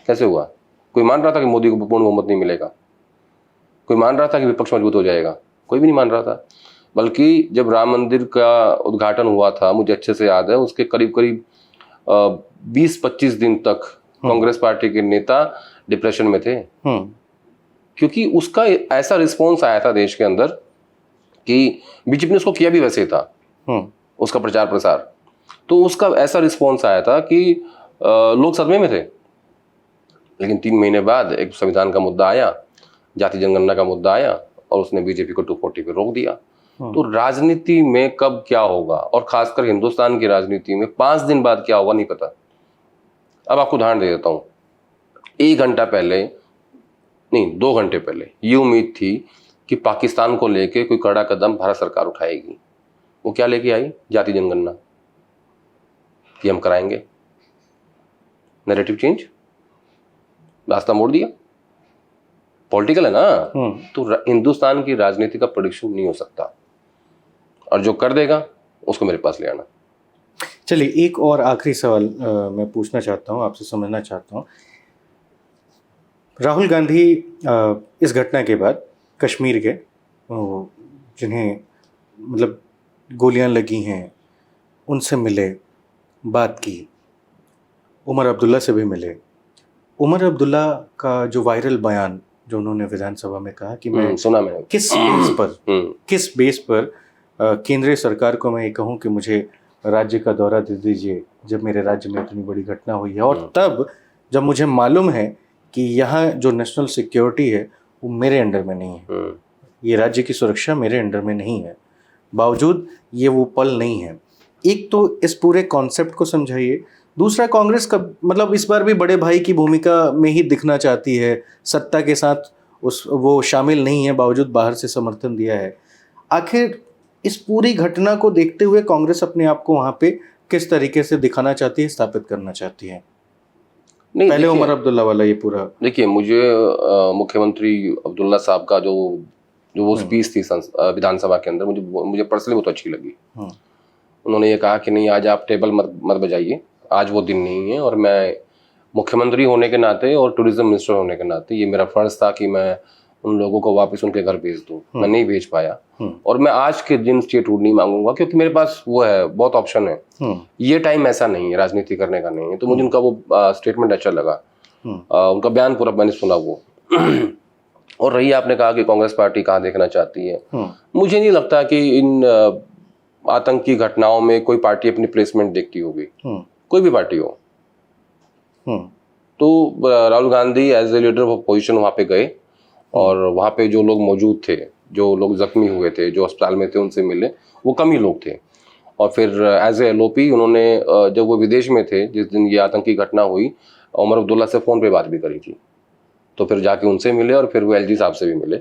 कैसे हुआ? कोई मान रहा था कि मोदी को पूर्ण बहुमत नहीं मिलेगा? कोई मान रहा था कि विपक्ष मजबूत हो जाएगा? कोई भी नहीं मान रहा था। बल्कि जब राम मंदिर का उद्घाटन हुआ था, मुझे अच्छे से याद है, उसके करीब करीब 20-25 दिन तक कांग्रेस पार्टी के नेता डिप्रेशन में थे, क्योंकि उसका ऐसा रिस्पॉन्स आया था देश के अंदर कि बीजेपी ने उसको किया भी वैसे था, उसका प्रचार प्रसार। तो उसका ऐसा रिस्पॉन्स आया था कि लोग सदमे में थे। लेकिन 3 महीने बाद एक संविधान का मुद्दा आया, जाति जनगणना का मुद्दा आया, और उसने बीजेपी को 240 पे रोक दिया। तो राजनीति में कब क्या होगा, और खासकर हिंदुस्तान की राजनीति में 5 दिन बाद क्या होगा नहीं पता। अब आपको उदाहरण दे देता हूँ। 1 घंटा पहले, नहीं 2 घंटे पहले ये उम्मीद थी कि पाकिस्तान को लेके कोई कड़ा कदम भारत सरकार उठाएगी। वो क्या लेके आई? जाति जनगणना कि हम कराएंगे। नैरेटिव चेंज, रास्ता मोड़ दिया। पॉलिटिकल है ना, तो हिंदुस्तान की राजनीति का प्रेडिक्शन नहीं हो सकता, और जो कर देगा उसको मेरे पास ले आना। चलिए, एक और आखिरी सवाल मैं पूछना चाहता हूँ, आपसे समझना चाहता हूँ। राहुल गांधी इस घटना के बाद कश्मीर के जिन्हें मतलब गोलियां लगी हैं उनसे मिले, बात की, उमर अब्दुल्ला से भी मिले। उमर अब्दुल्ला का जो वायरल बयान जो उन्होंने विधानसभा में कहा कि मैं सुना मैंने, किस बेस पर केंद्रीय सरकार को मैं ये कहूँ कि मुझे राज्य का दौरा दे दीजिए जब मेरे राज्य में इतनी बड़ी घटना हुई है, और तब जब मुझे मालूम है कि यहाँ जो नेशनल सिक्योरिटी है वो मेरे अंडर में नहीं है, ये राज्य की सुरक्षा मेरे अंडर में नहीं है, बावजूद ये वो पल नहीं है। एक तो इस पूरे कॉन्सेप्ट को समझाइए। दूसरा, कांग्रेस का मतलब इस बार भी बड़े भाई की भूमिका में ही दिखना चाहती है, सत्ता के साथ वो शामिल नहीं है, बावजूद बाहर से समर्थन दिया है। आखिर इस पूरी घटना को देखते हुए कांग्रेस अपने आप को वहाँ पे किस तरीके से दिखाना चाहती है, स्थापित करना चाहती है? नहीं, पहले उमर अब्दुल्ला वाला ये पूरा देखिए, मुझे मुख्यमंत्री अब्दुल्ला साहब का जो वो स्पीच थी विधानसभा के अंदर, मुझे पर्सनली बहुत अच्छी लगी। उन्होंने ये कहा कि नहीं, आज आप टेबल मत बजाइए, आज वो दिन नहीं है, और मैं मुख्यमंत्री होने के नाते और टूरिज्म मिनिस्टर होने के नाते ये मेरा फर्ज था कि मैं उन लोगों को वापस उनके घर भेज दूं। मैं नहीं भेज पाया और मैं आज के दिन स्टेटहुड नहीं मांगूंगा क्योंकि मेरे पास वो है, बहुत ऑप्शन है। ये टाइम ऐसा नहीं है, राजनीति करने का नहीं है। तो मुझे उनका वो स्टेटमेंट अच्छा लगा, उनका बयान पूरा मैंने सुना वो। और रही आपने कहा कि कांग्रेस पार्टी कहाँ देखना चाहती है, मुझे नहीं लगता कि इन आतंकी घटनाओं में कोई पार्टी अपनी प्लेसमेंट देखती होगी, कोई भी पार्टी हो। तो Rahul Gandhi as a leader of opposition वहां पे गए और वहां पे जो लोग मौजूद थे, जो लोग जख्मी हुए थे, जो अस्पताल में थे, उनसे मिले, वो कम ही लोग थे। और फिर एज ए एलओपी उन्होंने जब वो विदेश में थे जिस दिन ये आतंकी घटना हुई, उमर अब्दुल्ला से फ़ोन पे बात भी करी थी। तो फिर जाके उनसे मिले और फिर वो एलजी साहब से भी मिले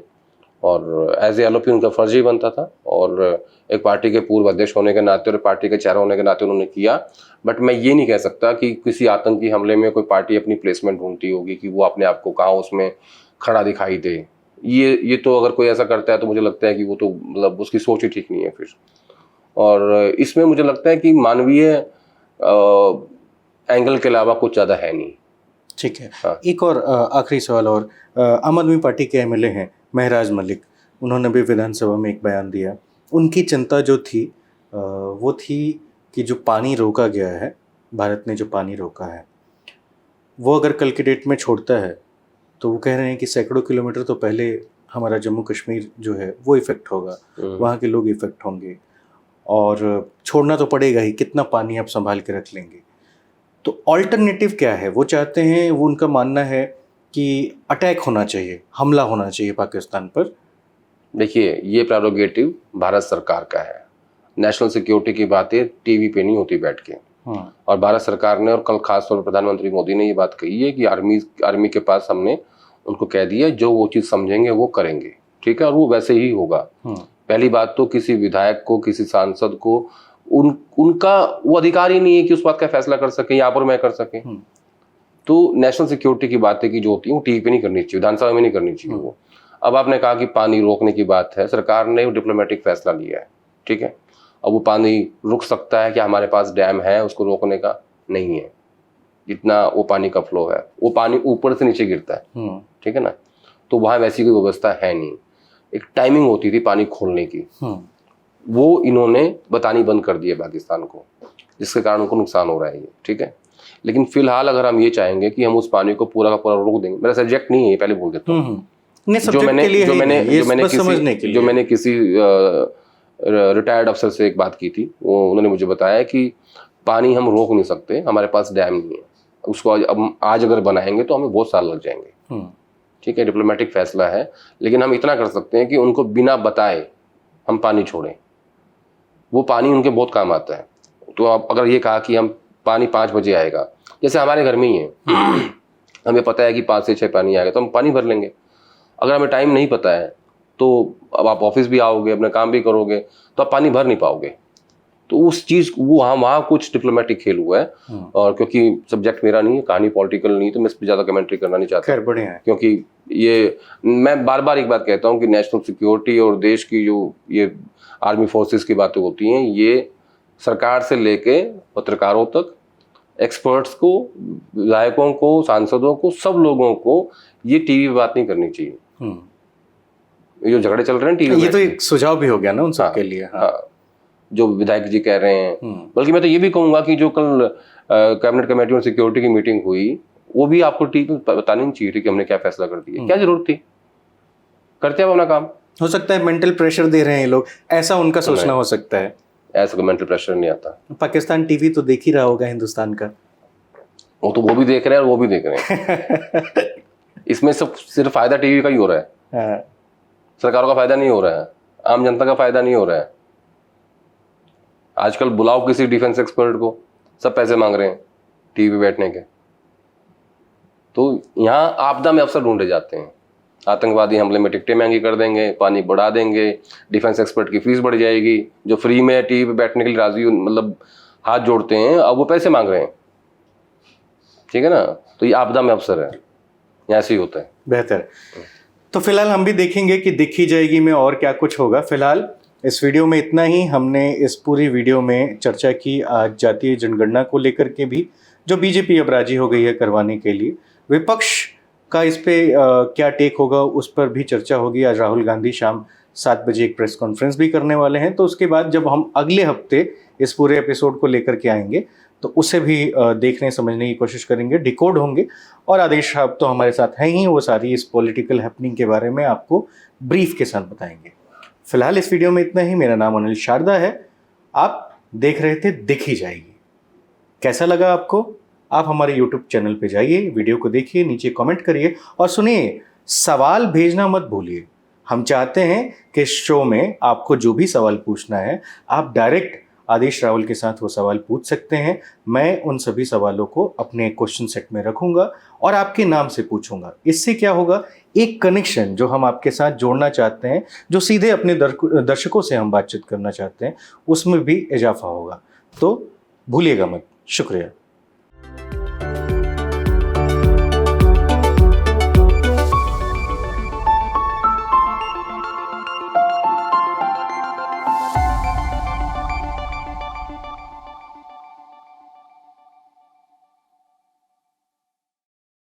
और एज ए एलओपी उनका फर्ज ही बनता था और एक पार्टी के पूर्व अध्यक्ष होने के नाते और पार्टी के चेहरा होने के नाते उन्होंने किया। बट मैं ये नहीं कह सकता कि किसी आतंकी हमले में कोई पार्टी अपनी प्लेसमेंट ढूंढती होगी कि वो अपने आप को कहाँ उसमें खड़ा दिखाई दे। ये तो अगर कोई ऐसा करता है तो मुझे लगता है कि वो तो मतलब उसकी सोच ही ठीक नहीं है फिर। और इसमें मुझे लगता है कि मानवीय एंगल के अलावा कुछ ज़्यादा है नहीं। ठीक है। हाँ। एक और आखिरी सवाल और आम आदमी पार्टी के एमएलए हैं महराज मलिक, उन्होंने भी विधानसभा में एक बयान दिया। उनकी चिंता जो थी वो थी कि जो पानी रोका गया है, भारत ने जो पानी रोका है, वो अगर कल की डेट में छोड़ता है तो वो कह रहे हैं कि सैकड़ों किलोमीटर तो पहले हमारा जम्मू कश्मीर जो है वो इफ़ेक्ट होगा, वहाँ के लोग इफ़ेक्ट होंगे और छोड़ना तो पड़ेगा ही, कितना पानी आप संभाल के रख लेंगे। तो ऑल्टरनेटिव क्या है? वो चाहते हैं, वो उनका मानना है कि अटैक होना चाहिए, हमला होना चाहिए पाकिस्तान पर। देखिए, ये प्रेरोगेटिव भारत सरकार का है। नेशनल सिक्योरिटी की बातें टीवी पे नहीं होती बैठ के। और भारत सरकार ने और कल खासतौर पर प्रधानमंत्री मोदी ने ये बात कही है कि आर्मी के पास हमने उनको कह दिया जो वो चीज़ समझेंगे वो करेंगे, ठीक है, और वो वैसे ही होगा। पहली बात तो किसी विधायक को, किसी सांसद को उनका वो अधिकार ही नहीं है कि उस बात का फैसला कर सके, यहाँ पर मैं कर सके। तो नेशनल सिक्योरिटी की बातें की जो होती है वो टीवी पे नहीं करनी चाहिए, विधानसभा में नहीं करनी चाहिए वो। अब आपने कहा कि पानी रोकने की बात है, सरकार ने डिप्लोमेटिक फैसला लिया है, ठीक है। अब वो पानी रुक सकता है कि हमारे पास डैम है उसको रोकने का? नहीं है। जितना वो पानी का फ्लो है वो पानी ऊपर से नीचे गिरता है, ठीक है ना। तो वहाँ वैसी कोई व्यवस्था है नहीं। एक टाइमिंग होती थी पानी खोलने की, वो इन्होंने बतानी बंद कर दी है पाकिस्तान को, जिसके कारण उनको नुकसान हो रहा है ये, ठीक है। लेकिन फिलहाल अगर हम ये चाहेंगे कि हम उस पानी को पूरा का पूरा रोक देंगे, मेरा सब्जेक्ट नहीं है, पहले बोल देता हूँ। जो मैंने किसी रिटायर्ड अफसर से एक बात की थी, वो उन्होंने मुझे बताया कि पानी हम रोक नहीं सकते, हमारे पास डैम नहीं है, उसको आज अगर बनाएंगे तो हमें बहुत साल लग जाएंगे, ठीक है। डिप्लोमेटिक फैसला है, लेकिन हम इतना कर सकते हैं कि उनको बिना बताए हम पानी छोड़ें। वो पानी उनके बहुत काम आता है। तो आप अगर ये कहा कि हम पानी 5 बजे आएगा, जैसे हमारे घर में ही है, हमें पता है कि 5 से 6 पानी आएगा तो हम पानी भर लेंगे। अगर हमें टाइम नहीं पता है तो अब आप ऑफिस भी आओगे, अपना काम भी करोगे, तो आप पानी भर नहीं पाओगे। तो उस चीज़ वो वहाँ कुछ डिप्लोमेटिक खेल हुआ है। और क्योंकि सब्जेक्ट मेरा नहीं है, कहानी पॉलिटिकल नहीं, तो मैं इस पर ज़्यादा कमेंट्री करना नहीं चाहता। खैर, बढ़िया है। क्योंकि ये मैं बार बार एक बात कहता हूँ कि नेशनल सिक्योरिटी और देश की जो ये आर्मी फोर्सेस की बातें होती हैं, ये सरकार से लेके पत्रकारों तक, एक्सपर्ट्स को, विधायकों को, सांसदों को, सब लोगों को ये टीवी पे बात नहीं करनी चाहिए। ये जो झगड़े चल रहे हैं टीवी, ये तो एक सुझाव भी हो गया ना उन सब के लिए। हाँ, जो विधायक जी कह रहे हैं। बल्कि मैं तो ये भी कहूंगा कि जो कल कैबिनेट कमेटी और सिक्योरिटी की मीटिंग हुई, वो भी आपको टीवी पे बतानी नहीं चाहिए थी कि हमने क्या फैसला कर दिया। क्या जरूरत थी? करते आप अपना काम। हो सकता है मेंटल प्रेशर दे रहे हैं ये लोग, ऐसा उनका सोचना हो सकता है। ऐसा कोई मेंटल प्रेशर नहीं आता। पाकिस्तान टीवी तो देख ही रहा होगा हिंदुस्तान का। वो तो वो भी देख रहे हैं और वो भी देख रहे हैं। इसमें सब सिर्फ फायदा टीवी का ही हो रहा है। हाँ। सरकारों का फायदा नहीं हो रहा है, आम जनता का फायदा नहीं हो रहा है। आजकल बुलाओ किसी डिफेंस एक्सपर्ट को, सब पैसे मांग रहे हैं टीवी पे बैठने के। तो यहाँ आपदा में अफसर ढूंढे जाते हैं। आतंकवादी हमले में टिकटें महंगी कर देंगे, पानी बढ़ा देंगे, डिफेंस एक्सपर्ट की फीस बढ़ जाएगी। जो फ्री में टीवी पे बैठने के लिए राजी मतलब हाथ जोड़ते हैं, अब वो पैसे मांग रहे हैं, ठीक है ना। तो ये आपदा में अफसर है, ऐसे ही होता है। बेहतर। तो फिलहाल हम भी देखेंगे कि दिखी जाएगी में और क्या कुछ होगा। फिलहाल इस वीडियो में इतना ही। हमने इस पूरी वीडियो में चर्चा की आज जातीय जनगणना को लेकर के भी, जो बीजेपी अब राजी हो गई है करवाने के लिए। विपक्ष का इस पे क्या टेक होगा उस पर भी चर्चा होगी। आज राहुल गांधी शाम 7 बजे एक प्रेस कॉन्फ्रेंस भी करने वाले हैं, तो उसके बाद जब हम अगले हफ्ते इस पूरे एपिसोड को लेकर के आएंगे तो उसे भी देखने समझने की कोशिश करेंगे, डिकोड होंगे। और आदेश साहब तो हमारे साथ हैं ही, वो सारी इस पॉलिटिकल हैपनिंग के बारे में आपको ब्रीफ के साथ बताएंगे। फिलहाल इस वीडियो में इतना ही। मेरा नाम अनिल शारदा है, आप देख रहे थे दिख ही जाएगी। कैसा लगा आपको? आप हमारे YouTube चैनल पे जाइए, वीडियो को देखिए, नीचे कमेंट करिए और सुनिए, सवाल भेजना मत भूलिए। हम चाहते हैं कि शो में आपको जो भी सवाल पूछना है आप डायरेक्ट आदेश रावल के साथ वो सवाल पूछ सकते हैं। मैं उन सभी सवालों को अपने क्वेश्चन सेट में रखूंगा और आपके नाम से पूछूंगा। इससे क्या होगा, एक कनेक्शन जो हम आपके साथ जोड़ना चाहते हैं, जो सीधे अपने दर्शकों से हम बातचीत करना चाहते हैं, उसमें भी इजाफा होगा। तो भूलिएगा मत। शुक्रिया।